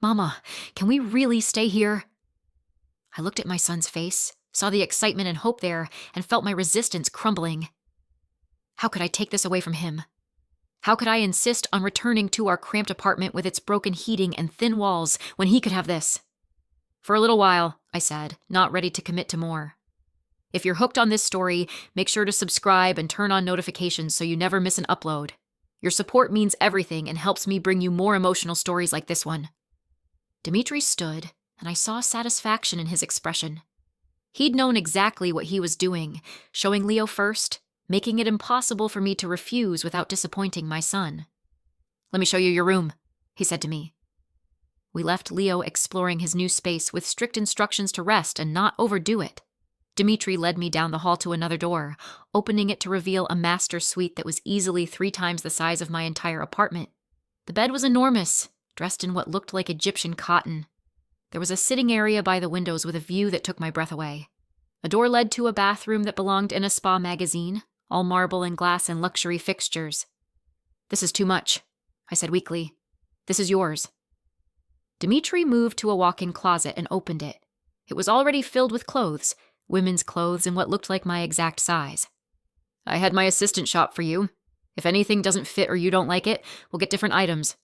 "Mama, can we really stay here?" I looked at my son's face, saw the excitement and hope there, and felt my resistance crumbling. How could I take this away from him? How could I insist on returning to our cramped apartment with its broken heating and thin walls when he could have this? "For a little while," I said, not ready to commit to more. "If you're hooked on this story, make sure to subscribe and turn on notifications so you never miss an upload. Your support means everything and helps me bring you more emotional stories like this one." Dmitri stood, and I saw satisfaction in his expression. He'd known exactly what he was doing, showing Leo first, making it impossible for me to refuse without disappointing my son. "Let me show you your room," he said to me. We left Leo exploring his new space with strict instructions to rest and not overdo it. Dmitri led me down the hall to another door, opening it to reveal a master suite that was easily 3 times the size of my entire apartment. The bed was enormous, dressed in what looked like Egyptian cotton. There was a sitting area by the windows with a view that took my breath away. A door led to a bathroom that belonged in a spa magazine, all marble and glass and luxury fixtures. "This is too much," I said weakly. "This is yours." Dmitri moved to a walk-in closet and opened it. It was already filled with clothes, women's clothes in what looked like my exact size. "I had my assistant shop for you. If anything doesn't fit or you don't like it, we'll get different items."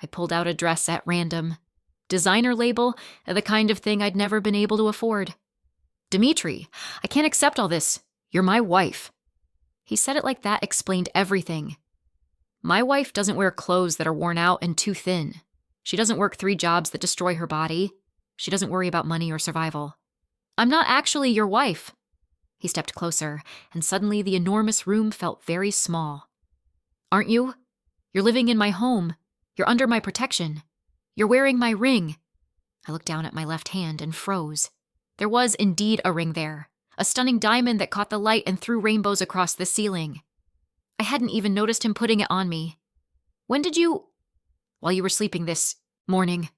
I pulled out a dress at random. Designer label, the kind of thing I'd never been able to afford. "Dmitri, I can't accept all this. You're my wife." He said it like that explained everything. My wife doesn't wear clothes that are worn out and too thin. She doesn't work 3 jobs that destroy her body. She doesn't worry about money or survival. "I'm not actually your wife." He stepped closer, and suddenly the enormous room felt very small. "Aren't you? You're living in my home. You're under my protection. You're wearing my ring." I looked down at my left hand and froze. There was indeed a ring there, a stunning diamond that caught the light and threw rainbows across the ceiling. I hadn't even noticed him putting it on me. When did you... While you were sleeping this morning.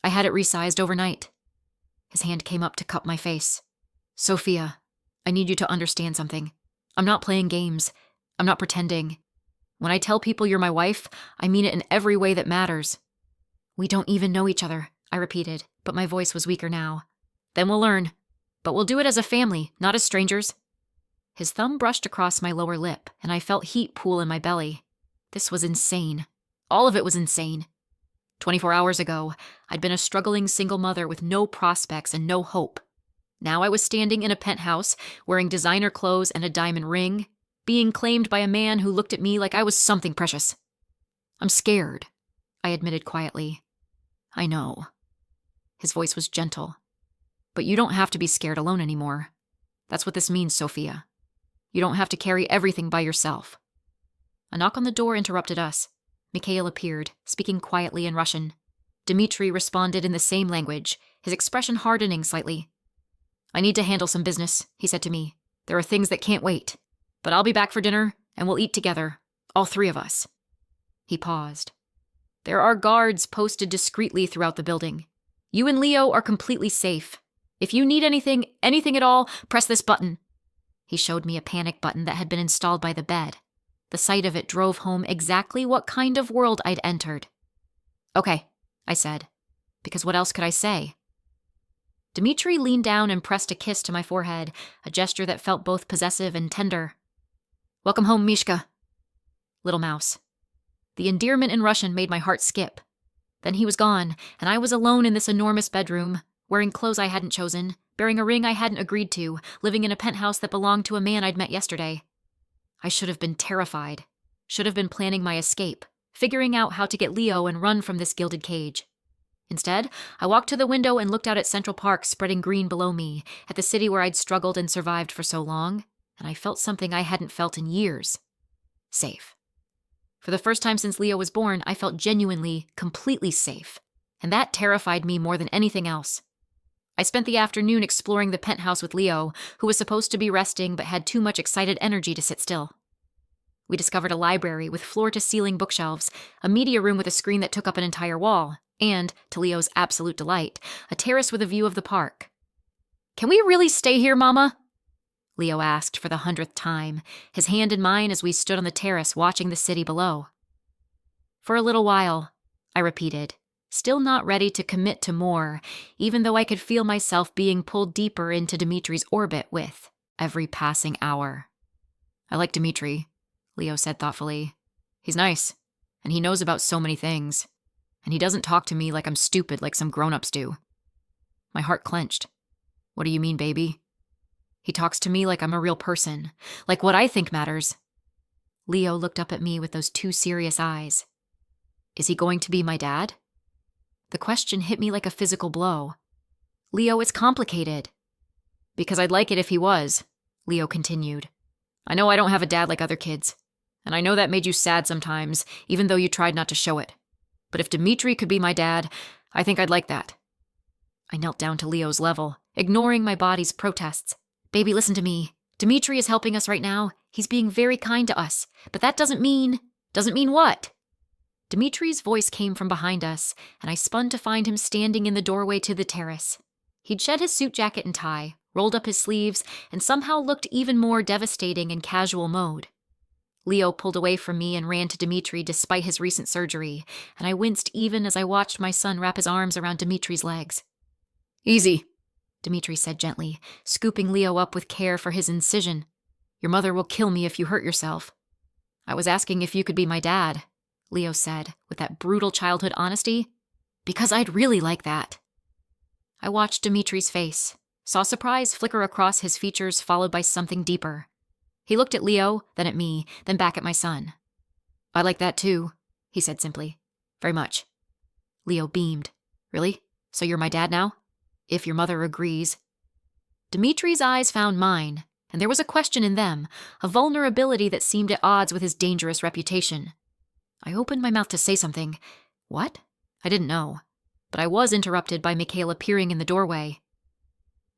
I had it resized overnight. His hand came up to cup my face. Sophia, I need you to understand something. I'm not playing games. I'm not pretending. When I tell people you're my wife, I mean it in every way that matters. We don't even know each other, I repeated, but my voice was weaker now. Then we'll learn. But we'll do it as a family, not as strangers. His thumb brushed across my lower lip, and I felt heat pool in my belly. This was insane. All of it was insane. 24 hours ago, I'd been a struggling single mother with no prospects and no hope. Now I was standing in a penthouse, wearing designer clothes and a diamond ring, being claimed by a man who looked at me like I was something precious. I'm scared, I admitted quietly. I know. His voice was gentle. But you don't have to be scared alone anymore. That's what this means, Sophia. You don't have to carry everything by yourself. A knock on the door interrupted us. Mikhail appeared, speaking quietly in Russian. Dmitri responded in the same language, his expression hardening slightly. I need to handle some business, he said to me. There are things that can't wait. But I'll be back for dinner, and we'll eat together, all three of us. He paused. There are guards posted discreetly throughout the building. You and Leo are completely safe. If you need anything at all, press this button. He showed me a panic button that had been installed by the bed. The sight of it drove home exactly what kind of world I'd entered. Okay, I said, because what else could I say? Dmitri leaned down and pressed a kiss to my forehead, a gesture that felt both possessive and tender. Welcome home, Mishka. Little mouse. The endearment in Russian made my heart skip. Then he was gone, and I was alone in this enormous bedroom, wearing clothes I hadn't chosen, bearing a ring I hadn't agreed to, living in a penthouse that belonged to a man I'd met yesterday. I should have been terrified, should have been planning my escape, figuring out how to get Leo and run from this gilded cage. Instead, I walked to the window and looked out at Central Park spreading green below me, at the city where I'd struggled and survived for so long, and I felt something I hadn't felt in years. Safe. For the first time since Leo was born, I felt genuinely, completely safe, and that terrified me more than anything else. I spent the afternoon exploring the penthouse with Leo, who was supposed to be resting but had too much excited energy to sit still. We discovered a library with floor-to-ceiling bookshelves, a media room with a screen that took up an entire wall, and, to Leo's absolute delight, a terrace with a view of the park. Can we really stay here, Mama? Leo asked for the 100th time, his hand in mine as we stood on the terrace watching the city below. For a little while, I repeated, still not ready to commit to more, even though I could feel myself being pulled deeper into Dimitri's orbit with every passing hour. I like Dmitri, Leo said thoughtfully. He's nice, and he knows about so many things, and he doesn't talk to me like I'm stupid like some grown-ups do. My heart clenched. What do you mean, baby? He talks to me like I'm a real person, like what I think matters. Leo looked up at me with those two serious eyes. Is he going to be my dad? The question hit me like a physical blow. Leo, it's complicated. Because I'd like it if he was, Leo continued. I know I don't have a dad like other kids, and I know that made you sad sometimes, even though you tried not to show it. But if Dmitri could be my dad, I think I'd like that. I knelt down to Leo's level, ignoring my body's protests. Baby, listen to me. Dmitri is helping us right now. He's being very kind to us. But that doesn't mean what? Dimitri's voice came from behind us, and I spun to find him standing in the doorway to the terrace. He'd shed his suit jacket and tie, rolled up his sleeves, and somehow looked even more devastating in casual mode. Leo pulled away from me and ran to Dmitri despite his recent surgery, and I winced even as I watched my son wrap his arms around Dimitri's legs. Easy, Dmitri said gently, scooping Leo up with care for his incision. Your mother will kill me if you hurt yourself. I was asking if you could be my dad, Leo said, with that brutal childhood honesty. Because I'd really like that. I watched Dimitri's face, saw surprise flicker across his features followed by something deeper. He looked at Leo, then at me, then back at my son. I like that too, he said simply. Very much. Leo beamed. Really? So you're my dad now? If your mother agrees. Dimitri's eyes found mine, and there was a question in them, a vulnerability that seemed at odds with his dangerous reputation. I opened my mouth to say something. What? I didn't know. But I was interrupted by Mikhail appearing in the doorway.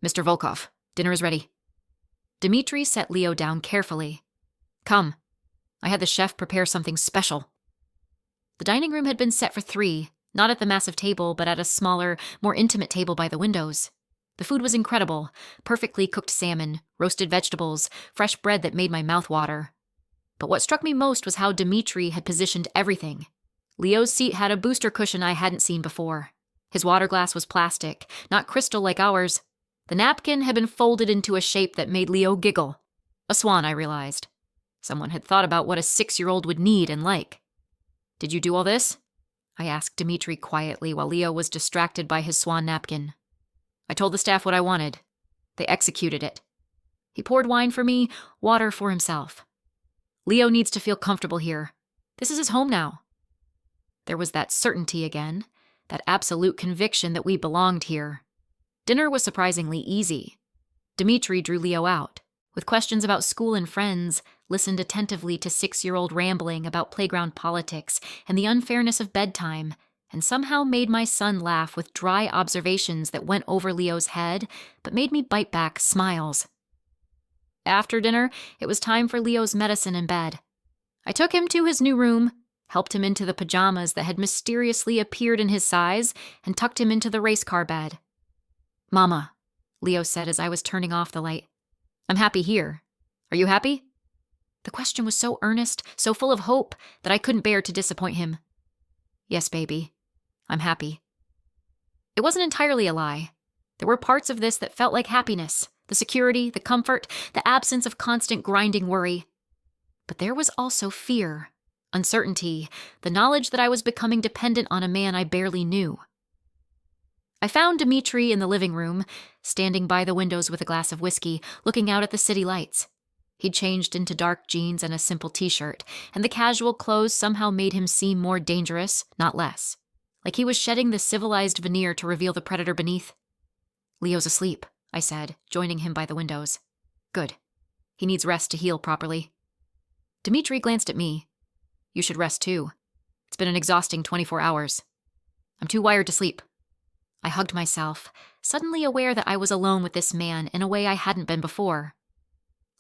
Mr. Volkov, dinner is ready. Dmitri set Leo down carefully. Come. I had the chef prepare something special. The dining room had been set for 3, not at the massive table, but at a smaller, more intimate table by the windows. The food was incredible. Perfectly cooked salmon, roasted vegetables, fresh bread that made my mouth water. But what struck me most was how Dmitri had positioned everything. Leo's seat had a booster cushion I hadn't seen before. His water glass was plastic, not crystal like ours. The napkin had been folded into a shape that made Leo giggle. A swan, I realized. Someone had thought about what a 6-year-old would need and like. Did you do all this? I asked Dmitri quietly while Leo was distracted by his swan napkin. I told the staff what I wanted. They executed it. He poured wine for me, water for himself. Leo needs to feel comfortable here. This is his home now. There was that certainty again, that absolute conviction that we belonged here. Dinner was surprisingly easy. Dmitri drew Leo out, with questions about school and friends, listened attentively to 6-year-old rambling about playground politics and the unfairness of bedtime, and somehow made my son laugh with dry observations that went over Leo's head, but made me bite back smiles. After dinner, it was time for Leo's medicine and bed. I took him to his new room, helped him into the pajamas that had mysteriously appeared in his size, and tucked him into the race car bed. Mama, Leo said as I was turning off the light. I'm happy here. Are you happy? The question was so earnest, so full of hope, that I couldn't bear to disappoint him. Yes, baby. I'm happy. It wasn't entirely a lie. There were parts of this that felt like happiness, the security, the comfort, the absence of constant grinding worry. But there was also fear, uncertainty, the knowledge that I was becoming dependent on a man I barely knew. I found Dmitri in the living room, standing by the windows with a glass of whiskey, looking out at the city lights. He'd changed into dark jeans and a simple t-shirt, and the casual clothes somehow made him seem more dangerous, not less. Like he was shedding the civilized veneer to reveal the predator beneath. Leo's asleep, I said, joining him by the windows. Good. He needs rest to heal properly. Dmitri glanced at me. You should rest too. It's been an exhausting 24 hours. I'm too wired to sleep. I hugged myself, suddenly aware that I was alone with this man in a way I hadn't been before.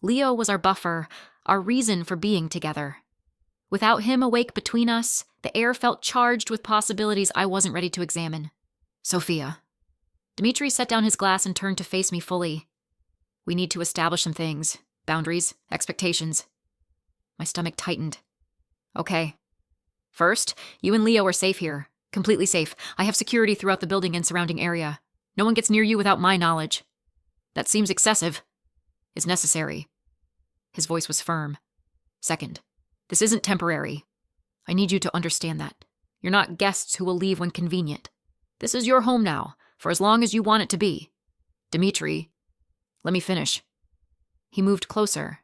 Leo was our buffer, our reason for being together. Without him awake between us, the air felt charged with possibilities I wasn't ready to examine. Sophia. Dmitri set down his glass and turned to face me fully. We need to establish some things. Boundaries, expectations. My stomach tightened. Okay. First, you and Leo are safe here. Completely safe. I have security throughout the building and surrounding area. No one gets near you without my knowledge. That seems excessive. It's necessary. His voice was firm. Second, this isn't temporary. I need you to understand that. You're not guests who will leave when convenient. This is your home now, for as long as you want it to be. Dmitri, let me finish. He moved closer.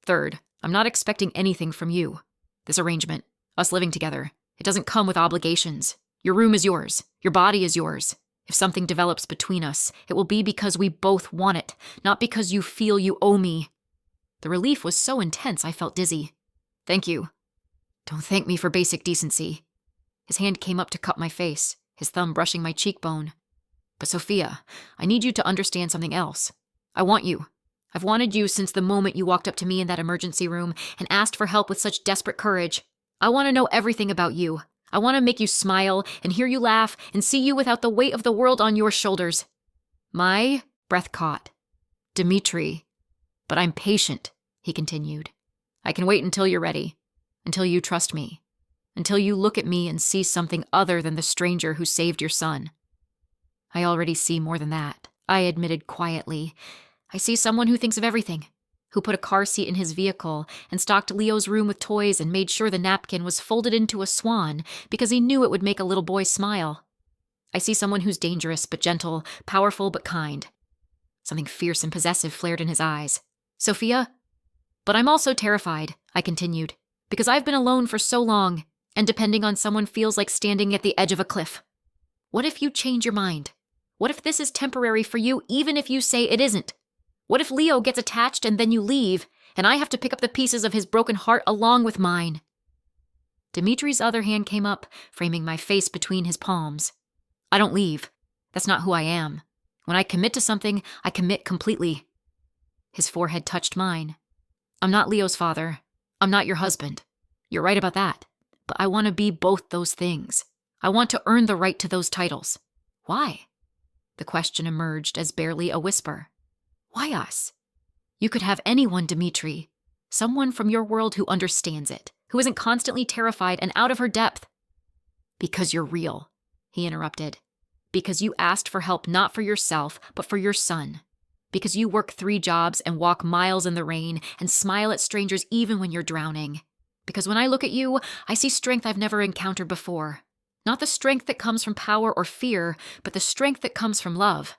Third, I'm not expecting anything from you. This arrangement, us living together, it doesn't come with obligations. Your room is yours. Your body is yours. If something develops between us, it will be because we both want it, not because you feel you owe me. The relief was so intense I felt dizzy. Thank you. Don't thank me for basic decency. His hand came up to cup my face, his thumb brushing my cheekbone. But Sophia, I need you to understand something else. I want you. I've wanted you since the moment you walked up to me in that emergency room and asked for help with such desperate courage. I want to know everything about you. I want to make you smile and hear you laugh and see you without the weight of the world on your shoulders. My breath caught. Dmitri. But I'm patient, he continued. I can wait until you're ready, until you trust me, until you look at me and see something other than the stranger who saved your son. I already see more than that, I admitted quietly. I see someone who thinks of everything, who put a car seat in his vehicle and stocked Leo's room with toys and made sure the napkin was folded into a swan because he knew it would make a little boy smile. I see someone who's dangerous but gentle, powerful but kind. Something fierce and possessive flared in his eyes. Sophia? But I'm also terrified, I continued, because I've been alone for so long, and depending on someone feels like standing at the edge of a cliff. What if you change your mind? What if this is temporary for you even if you say it isn't? What if Leo gets attached and then you leave, and I have to pick up the pieces of his broken heart along with mine? Dimitri's other hand came up, framing my face between his palms. I don't leave. That's not who I am. When I commit to something, I commit completely. His forehead touched mine. I'm not Leo's father. I'm not your husband. You're right about that. But I want to be both those things. I want to earn the right to those titles. Why? The question emerged as barely a whisper. Why us? You could have anyone, Dimitri. Someone from your world who understands it, who isn't constantly terrified and out of her depth. Because you're real, he interrupted. Because you asked for help not for yourself, but for your son. Because you work 3 jobs and walk miles in the rain and smile at strangers even when you're drowning. Because when I look at you, I see strength I've never encountered before. Not the strength that comes from power or fear, but the strength that comes from love.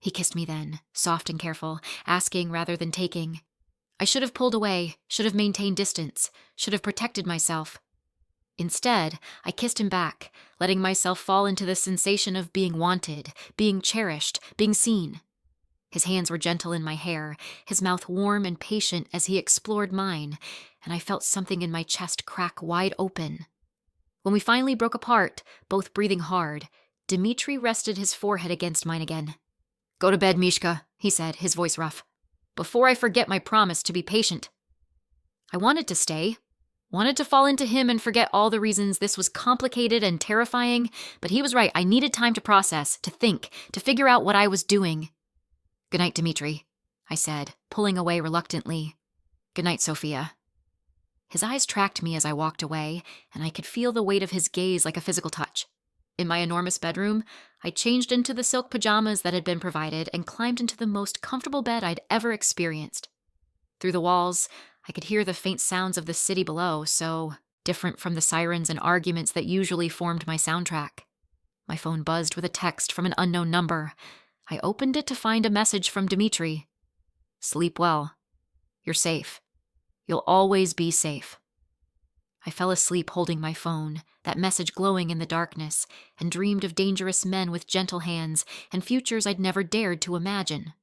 He kissed me then, soft and careful, asking rather than taking. I should have pulled away, should have maintained distance, should have protected myself. Instead, I kissed him back, letting myself fall into the sensation of being wanted, being cherished, being seen. His hands were gentle in my hair, his mouth warm and patient as he explored mine, and I felt something in my chest crack wide open. When we finally broke apart, both breathing hard, Dimitri rested his forehead against mine again. Go to bed, Mishka, he said, his voice rough. Before I forget my promise to be patient. I wanted to stay, wanted to fall into him and forget all the reasons this was complicated and terrifying, but he was right. I needed time to process, to think, to figure out what I was doing. Good night, Dimitri, I said, pulling away reluctantly. Good night, Sophia. His eyes tracked me as I walked away, and I could feel the weight of his gaze like a physical touch. In my enormous bedroom, I changed into the silk pajamas that had been provided and climbed into the most comfortable bed I'd ever experienced. Through the walls, I could hear the faint sounds of the city below, so different from the sirens and arguments that usually formed my soundtrack. My phone buzzed with a text from an unknown number. I opened it to find a message from Dimitri. Sleep well. You're safe. You'll always be safe. I fell asleep holding my phone, that message glowing in the darkness, and dreamed of dangerous men with gentle hands and futures I'd never dared to imagine.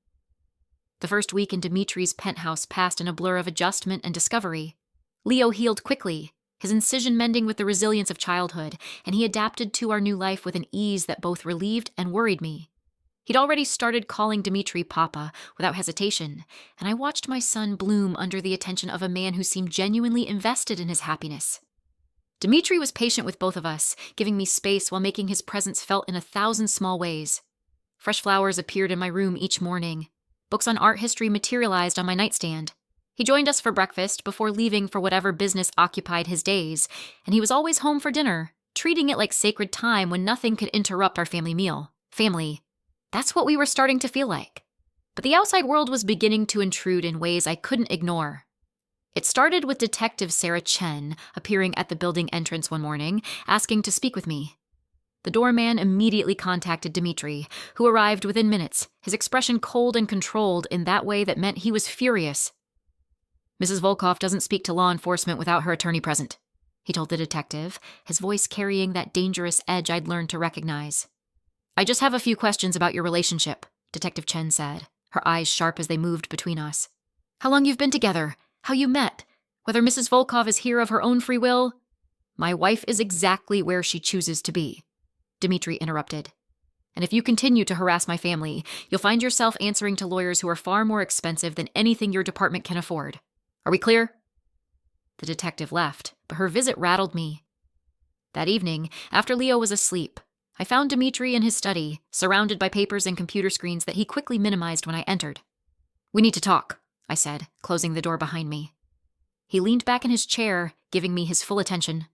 The first week in Dimitri's penthouse passed in a blur of adjustment and discovery. Leo healed quickly, his incision mending with the resilience of childhood, and he adapted to our new life with an ease that both relieved and worried me. He'd already started calling Dimitri Papa without hesitation, and I watched my son bloom under the attention of a man who seemed genuinely invested in his happiness. Dimitri was patient with both of us, giving me space while making his presence felt in 1,000 small ways. Fresh flowers appeared in my room each morning. Books on art history materialized on my nightstand. He joined us for breakfast before leaving for whatever business occupied his days, and he was always home for dinner, treating it like sacred time when nothing could interrupt our family meal. Family. That's what we were starting to feel like. But the outside world was beginning to intrude in ways I couldn't ignore. It started with Detective Sarah Chen appearing at the building entrance one morning, asking to speak with me. The doorman immediately contacted Dimitri, who arrived within minutes, his expression cold and controlled in that way that meant he was furious. Mrs. Volkov doesn't speak to law enforcement without her attorney present, he told the detective, his voice carrying that dangerous edge I'd learned to recognize. I just have a few questions about your relationship, Detective Chen said, her eyes sharp as they moved between us. How long you've been together, how you met, whether Mrs. Volkov is here of her own free will. My wife is exactly where she chooses to be, Dimitri interrupted. And if you continue to harass my family, you'll find yourself answering to lawyers who are far more expensive than anything your department can afford. Are we clear? The detective left, but her visit rattled me. That evening, after Leo was asleep, I found Dimitri in his study, surrounded by papers and computer screens that he quickly minimized when I entered. We need to talk, I said, closing the door behind me. He leaned back in his chair, giving me his full attention.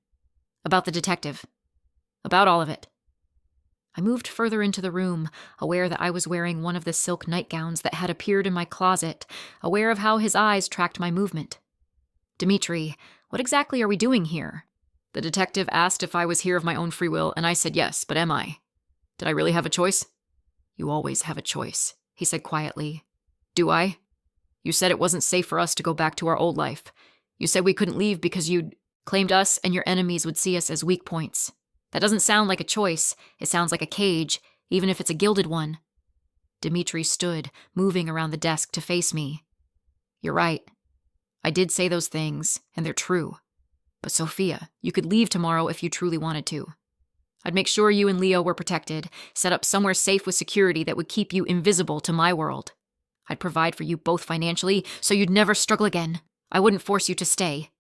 About the detective. About all of it. I moved further into the room, aware that I was wearing one of the silk nightgowns that had appeared in my closet, aware of how his eyes tracked my movement. Dimitri, what exactly are we doing here? The detective asked if I was here of my own free will, and I said yes, but am I? Did I really have a choice? You always have a choice, he said quietly. Do I? You said it wasn't safe for us to go back to our old life. You said we couldn't leave because you'd claimed us and your enemies would see us as weak points. That doesn't sound like a choice. It sounds like a cage, even if it's a gilded one. Dimitri stood, moving around the desk to face me. You're right. I did say those things, and they're true. But Sophia, you could leave tomorrow if you truly wanted to. I'd make sure you and Leo were protected, set up somewhere safe with security that would keep you invisible to my world. I'd provide for you both financially, so you'd never struggle again. I wouldn't force you to stay.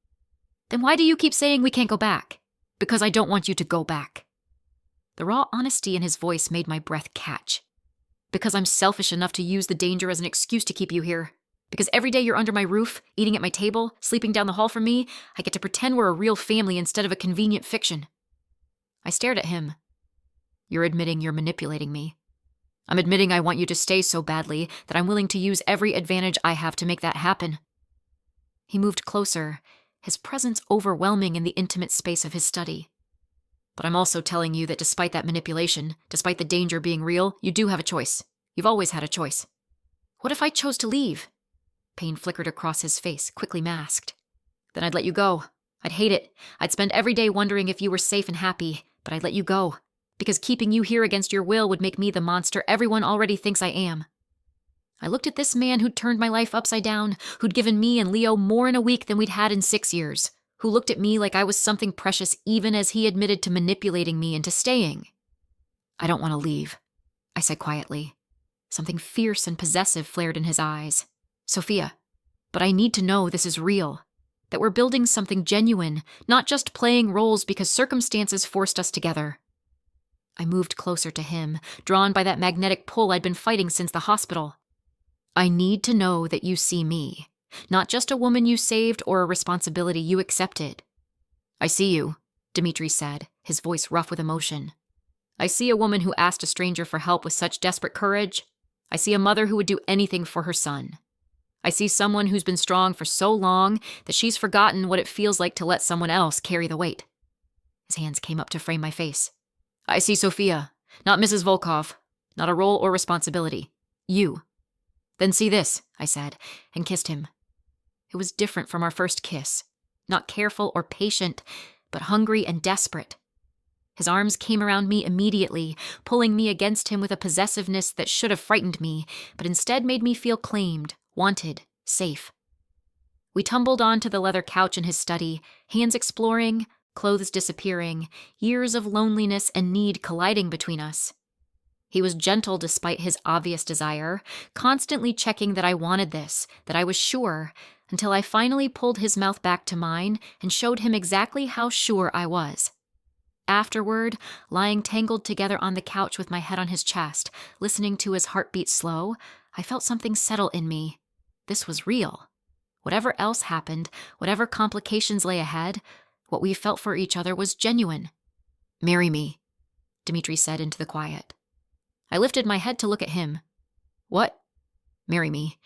Then why do you keep saying we can't go back? Because I don't want you to go back. The raw honesty in his voice made my breath catch. Because I'm selfish enough to use the danger as an excuse to keep you here. Because every day you're under my roof, eating at my table, sleeping down the hall from me, I get to pretend we're a real family instead of a convenient fiction. I stared at him. You're admitting you're manipulating me. I'm admitting I want you to stay so badly that I'm willing to use every advantage I have to make that happen. He moved closer, his presence overwhelming in the intimate space of his study. But I'm also telling you that despite that manipulation, despite the danger being real, you do have a choice. You've always had a choice. What if I chose to leave? Pain flickered across his face, quickly masked. Then I'd let you go. I'd hate it. I'd spend every day wondering if you were safe and happy, but I'd let you go. Because keeping you here against your will would make me the monster everyone already thinks I am. I looked at this man who'd turned my life upside down, who'd given me and Leo more in a week than we'd had in 6 years, who looked at me like I was something precious even as he admitted to manipulating me into staying. I don't want to leave, I said quietly. Something fierce and possessive flared in his eyes. Sophia, but I need to know this is real, that we're building something genuine, not just playing roles because circumstances forced us together. I moved closer to him, drawn by that magnetic pull I'd been fighting since the hospital. I need to know that you see me, not just a woman you saved or a responsibility you accepted. I see you, Dimitri said, his voice rough with emotion. I see a woman who asked a stranger for help with such desperate courage. I see a mother who would do anything for her son. I see someone who's been strong for so long that she's forgotten what it feels like to let someone else carry the weight. His hands came up to frame my face. I see Sophia, not Mrs. Volkov, not a role or responsibility. You. Then see this, I said, and kissed him. It was different from our first kiss. Not careful or patient, but hungry and desperate. His arms came around me immediately, pulling me against him with a possessiveness that should have frightened me, but instead made me feel claimed, wanted, safe. We tumbled onto the leather couch in his study, hands exploring, clothes disappearing, years of loneliness and need colliding between us. He was gentle despite his obvious desire, constantly checking that I wanted this, that I was sure, until I finally pulled his mouth back to mine and showed him exactly how sure I was. Afterward, lying tangled together on the couch with my head on his chest, listening to his heartbeat slow, I felt something settle in me. This was real. Whatever else happened, whatever complications lay ahead, what we felt for each other was genuine. Marry me, Dimitri said into the quiet. I lifted my head to look at him. What? Marry me.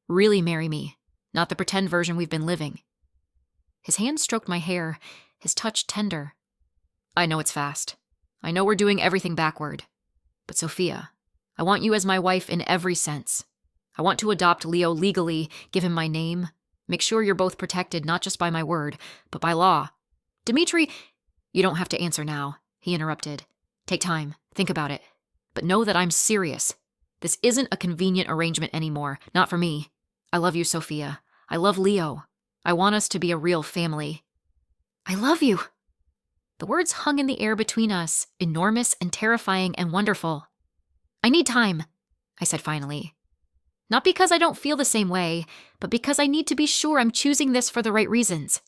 Really marry me, not the pretend version we've been living. His hand stroked my hair, his touch tender. I know it's fast. I know we're doing everything backward. But Sophia, I want you as my wife in every sense. I want to adopt Leo legally, give him my name, make sure you're both protected not just by my word, but by law. Dimitri, you don't have to answer now, he interrupted. Take time, think about it. But know that I'm serious. This isn't a convenient arrangement anymore, not for me. I love you, Sophia. I love Leo. I want us to be a real family. I love you. The words hung in the air between us, enormous and terrifying and wonderful. I need time, I said finally. Not because I don't feel the same way, but because I need to be sure I'm choosing this for the right reasons.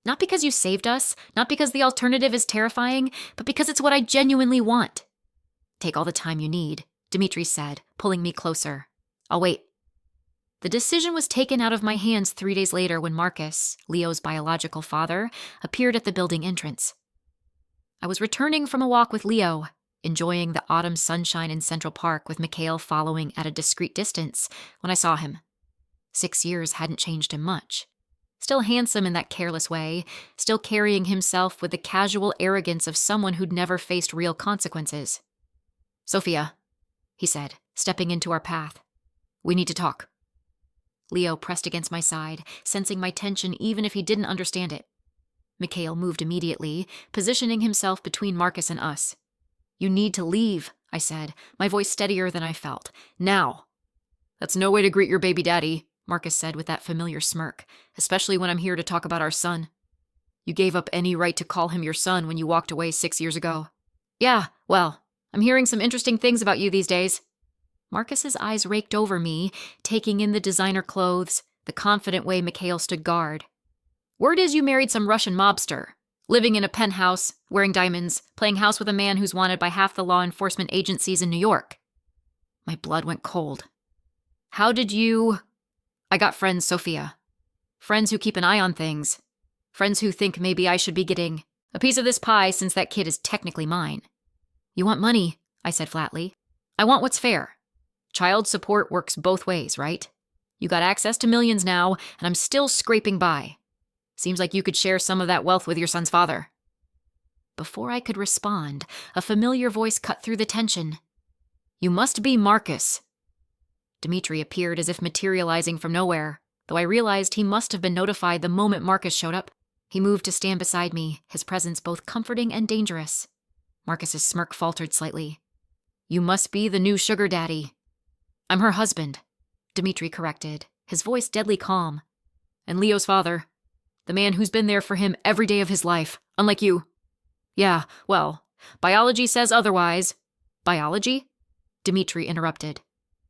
Not because you saved us, not because the alternative is terrifying, but because it's what I genuinely want. Take all the time you need, Dimitri said, pulling me closer. I'll wait. The decision was taken out of my hands 3 days later when Marcus, Leo's biological father, appeared at the building entrance. I was returning from a walk with Leo, enjoying the autumn sunshine in Central Park with Mikhail following at a discreet distance, when I saw him. 6 years hadn't changed him much. Still handsome in that careless way, still carrying himself with the casual arrogance of someone who'd never faced real consequences. Sophia, he said, stepping into our path. We need to talk. Leo pressed against my side, sensing my tension even if he didn't understand it. Mikhail moved immediately, positioning himself between Marcus and us. You need to leave, I said, my voice steadier than I felt. Now. That's no way to greet your baby daddy, Marcus said with that familiar smirk, especially when I'm here to talk about our son. You gave up any right to call him your son when you walked away 6 years ago. Yeah, well, I'm hearing some interesting things about you these days. Marcus's eyes raked over me, taking in the designer clothes, the confident way Mikhail stood guard. Word is you married some Russian mobster, living in a penthouse, wearing diamonds, playing house with a man who's wanted by half the law enforcement agencies in New York. My blood went cold. How did you... I got friends, Sophia. Friends who keep an eye on things. Friends who think maybe I should be getting a piece of this pie since that kid is technically mine. You want money, I said flatly. I want what's fair. Child support works both ways, right? You got access to millions now, and I'm still scraping by. Seems like you could share some of that wealth with your son's father. Before I could respond, a familiar voice cut through the tension. You must be Marcus. Dmitri appeared as if materializing from nowhere, though I realized he must have been notified the moment Marcus showed up. He moved to stand beside me, his presence both comforting and dangerous. Marcus's smirk faltered slightly. You must be the new sugar daddy. I'm her husband, Dmitri corrected, his voice deadly calm. And Leo's father. The man who's been there for him every day of his life, unlike you. Yeah, well, biology says otherwise. Biology? Dmitri interrupted.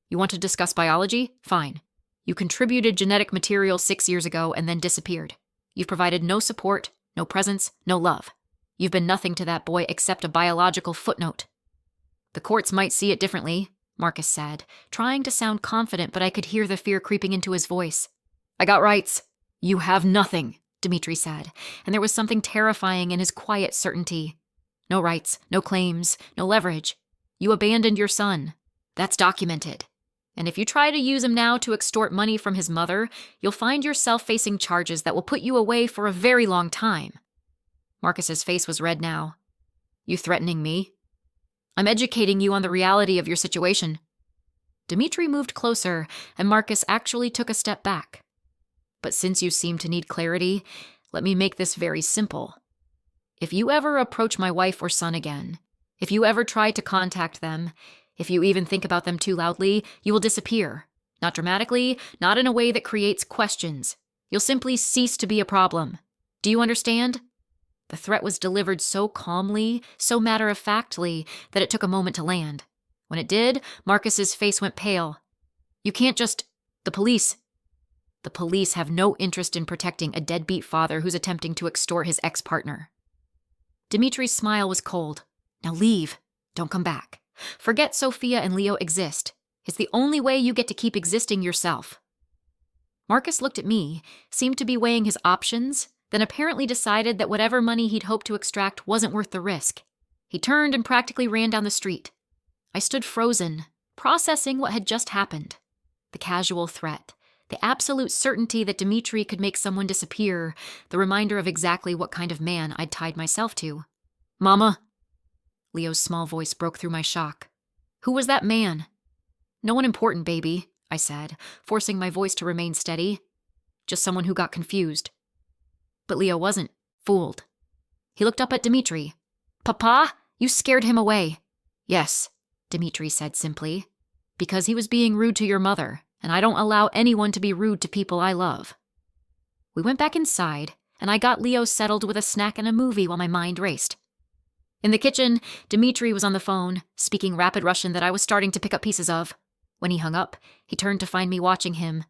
You want to discuss biology? Fine. You contributed genetic material 6 years ago and then disappeared. You've provided no support, no presence, no love. You've been nothing to that boy except a biological footnote. The courts might see it differently, Marcus said, trying to sound confident, but I could hear the fear creeping into his voice. I got rights. You have nothing, Dmitri said, and there was something terrifying in his quiet certainty. No rights, no claims, no leverage. You abandoned your son. That's documented. And if you try to use him now to extort money from his mother, you'll find yourself facing charges that will put you away for a very long time. Marcus's face was red now. You threatening me? I'm educating you on the reality of your situation. Dmitri moved closer, and Marcus actually took a step back. But since you seem to need clarity, let me make this very simple. If you ever approach my wife or son again, if you ever try to contact them, if you even think about them too loudly, you will disappear. Not dramatically, not in a way that creates questions. You'll simply cease to be a problem. Do you understand? The threat was delivered so calmly, so matter-of-factly, that it took a moment to land. When it did, Marcus's face went pale. You can't just... The police. The police have no interest in protecting a deadbeat father who's attempting to extort his ex-partner. Dmitri's smile was cold. Now leave. Don't come back. Forget Sophia and Leo exist. It's the only way you get to keep existing yourself. Marcus looked at me, seemed to be weighing his options, then apparently decided that whatever money he'd hoped to extract wasn't worth the risk. He turned and practically ran down the street. I stood frozen, processing what had just happened. The casual threat, the absolute certainty that Dmitri could make someone disappear, the reminder of exactly what kind of man I'd tied myself to. Mama? Leo's small voice broke through my shock. Who was that man? No one important, baby, I said, forcing my voice to remain steady. Just someone who got confused. But Leo wasn't fooled. He looked up at Dmitri. Papa, you scared him away. Yes, Dmitri said simply. Because he was being rude to your mother, and I don't allow anyone to be rude to people I love. We went back inside, and I got Leo settled with a snack and a movie while my mind raced. In the kitchen, Dmitri was on the phone, speaking rapid Russian that I was starting to pick up pieces of. When he hung up, he turned to find me watching him.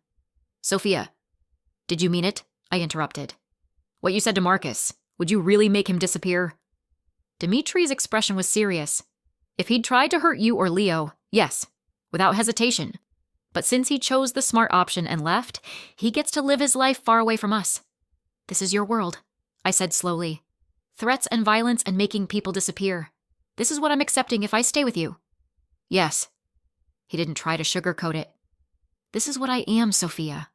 Sophia. Did you mean it? I interrupted. What you said to Marcus, would you really make him disappear? Dmitri's expression was serious. If he'd tried to hurt you or Leo, yes, without hesitation. But since he chose the smart option and left, he gets to live his life far away from us. This is your world, I said slowly. Threats and violence and making people disappear. This is what I'm accepting if I stay with you. Yes. He didn't try to sugarcoat it. This is what I am, Sophia.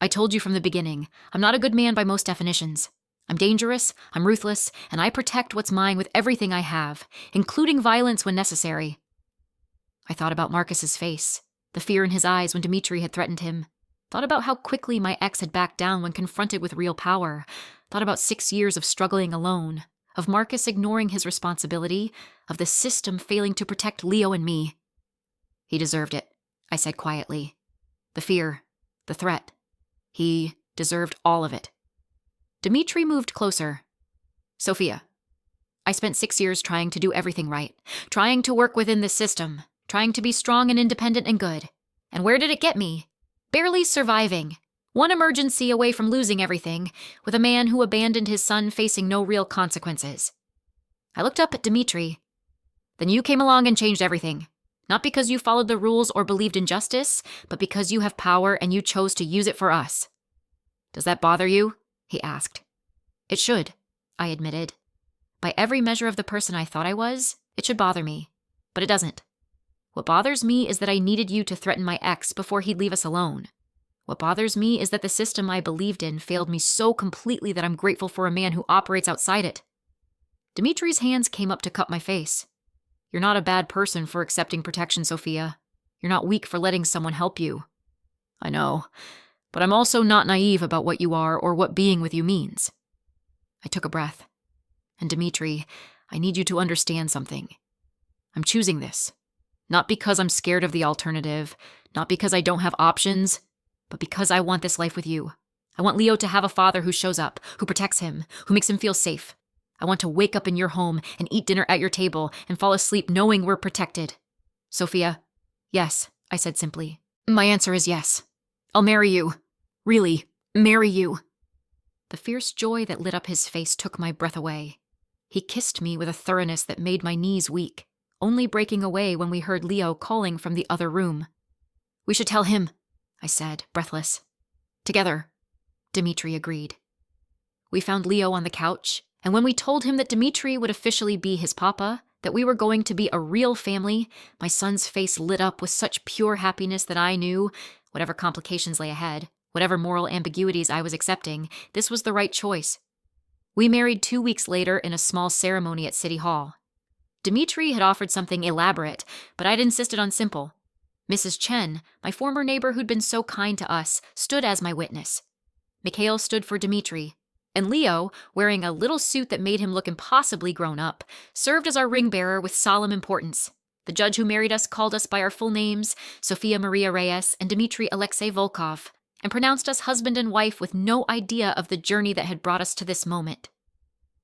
I told you from the beginning, I'm not a good man by most definitions. I'm dangerous, I'm ruthless, and I protect what's mine with everything I have, including violence when necessary. I thought about Marcus's face, the fear in his eyes when Dmitri had threatened him. Thought about how quickly my ex had backed down when confronted with real power. Thought about 6 years of struggling alone, of Marcus ignoring his responsibility, of the system failing to protect Leo and me. He deserved it, I said quietly. The fear, the threat. He deserved all of it. Dmitri moved closer. Sophia, I spent 6 years trying to do everything right, trying to work within the system, trying trying to be strong and independent and good. And where did it get me? Barely surviving. One emergency away from losing everything, with a man who abandoned his son facing no real consequences. I looked up at Dimitri. Then you came along and changed everything. Not because you followed the rules or believed in justice, but because you have power and you chose to use it for us. Does that bother you? He asked. It should, I admitted. By every measure of the person I thought I was, it should bother me. But it doesn't. What bothers me is that I needed you to threaten my ex before he'd leave us alone. What bothers me is that the system I believed in failed me so completely that I'm grateful for a man who operates outside it. Dimitri's hands came up to cup my face. You're not a bad person for accepting protection, Sophia. You're not weak for letting someone help you. I know, but I'm also not naive about what you are or what being with you means. I took a breath. And Dimitri, I need you to understand something. I'm choosing this. Not because I'm scared of the alternative, not because I don't have options, but because I want this life with you. I want Leo to have a father who shows up, who protects him, who makes him feel safe. I want to wake up in your home and eat dinner at your table and fall asleep knowing we're protected. Sophia, yes, I said simply. My answer is yes. I'll marry you. Really, marry you. The fierce joy that lit up his face took my breath away. He kissed me with a thoroughness that made my knees weak, only breaking away when we heard Leo calling from the other room. We should tell him, I said, breathless. Together, Dimitri agreed. We found Leo on the couch, and when we told him that Dimitri would officially be his papa, that we were going to be a real family, my son's face lit up with such pure happiness that I knew, whatever complications lay ahead, whatever moral ambiguities I was accepting, this was the right choice. We married 2 weeks later in a small ceremony at City Hall. Dimitri had offered something elaborate, but I'd insisted on simple. Mrs. Chen, my former neighbor who'd been so kind to us, stood as my witness. Mikhail stood for Dimitri, and Leo, wearing a little suit that made him look impossibly grown up, served as our ring bearer with solemn importance. The judge who married us called us by our full names, Sofia Maria Reyes and Dmitry Alexei Volkov, and pronounced us husband and wife with no idea of the journey that had brought us to this moment.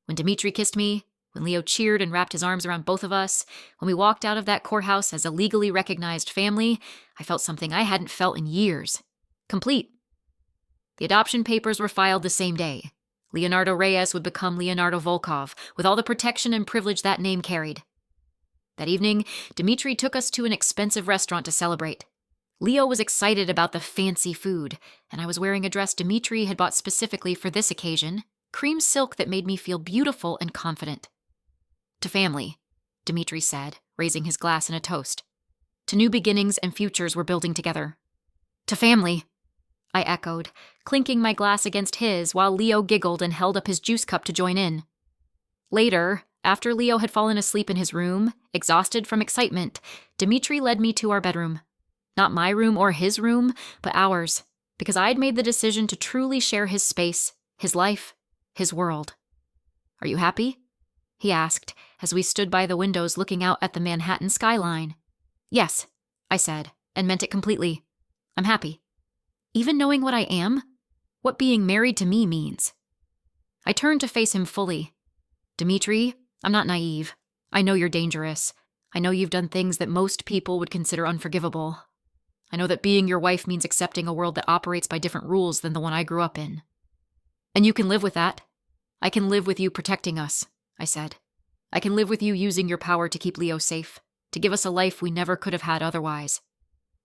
When Dimitri kissed me, when Leo cheered and wrapped his arms around both of us, when we walked out of that courthouse as a legally recognized family, I felt something I hadn't felt in years. Complete. The adoption papers were filed the same day. Leonardo Reyes would become Leonardo Volkov, with all the protection and privilege that name carried. That evening, Dimitri took us to an expensive restaurant to celebrate. Leo was excited about the fancy food, and I was wearing a dress Dimitri had bought specifically for this occasion, cream silk that made me feel beautiful and confident. To family, Dimitri said, raising his glass in a toast. To new beginnings and futures we're building together. To family, I echoed, clinking my glass against his while Leo giggled and held up his juice cup to join in. Later, after Leo had fallen asleep in his room, exhausted from excitement, Dimitri led me to our bedroom. Not my room or his room, but ours, because I'd made the decision to truly share his space, his life, his world. Are you happy? He asked, as we stood by the windows looking out at the Manhattan skyline. Yes, I said, and meant it completely. I'm happy. Even knowing what I am, what being married to me means. I turned to face him fully. Dimitri, I'm not naive. I know you're dangerous. I know you've done things that most people would consider unforgivable. I know that being your wife means accepting a world that operates by different rules than the one I grew up in. And you can live with that. I can live with you protecting us, I said. I can live with you using your power to keep Leo safe, to give us a life we never could have had otherwise.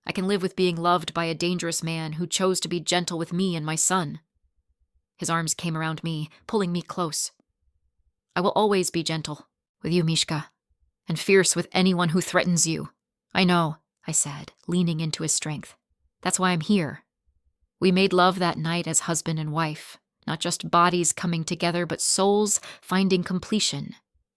I can live with being loved by a dangerous man who chose to be gentle with me and my son. His arms came around me, pulling me close. I will always be gentle with you, Mishka, and fierce with anyone who threatens you. I know, I said, leaning into his strength. That's why I'm here. We made love that night as husband and wife, not just bodies coming together, but souls finding completion.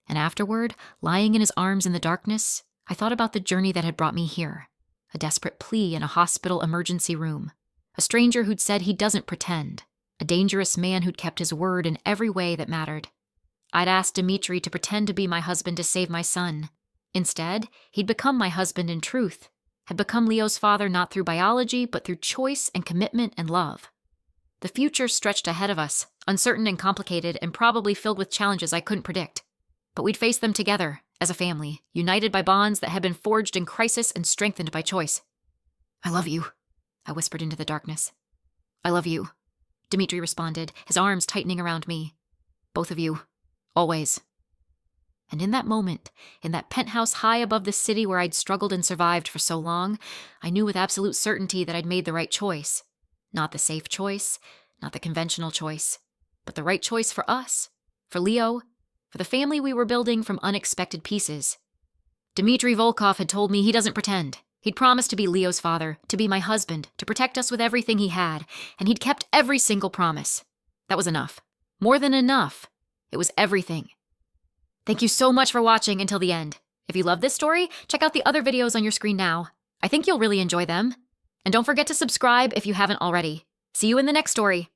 And afterward, lying in his arms in the darkness, I thought about the journey that had brought me here. A desperate plea in a hospital emergency room. A stranger who'd said he doesn't pretend. A dangerous man who'd kept his word in every way that mattered. I'd asked Dimitri to pretend to be my husband to save my son. Instead, he'd become my husband in truth. Had become Leo's father not through biology, but through choice and commitment and love. The future stretched ahead of us, uncertain and complicated and probably filled with challenges I couldn't predict. But we'd face them together, as a family, united by bonds that had been forged in crisis and strengthened by choice. I love you, I whispered into the darkness. I love you, Dmitri responded, his arms tightening around me. Both of you. Always. And in that moment, in that penthouse high above the city where I'd struggled and survived for so long, I knew with absolute certainty that I'd made the right choice. Not the safe choice, not the conventional choice, but the right choice for us, for Leo, for the family we were building from unexpected pieces. Dmitri Volkov had told me he doesn't pretend. He'd promised to be Leo's father, to be my husband, to protect us with everything he had, and he'd kept every single promise. That was enough. More than enough. It was everything. Thank you so much for watching until the end. If you love this story, check out the other videos on your screen now. I think you'll really enjoy them. And don't forget to subscribe if you haven't already. See you in the next story.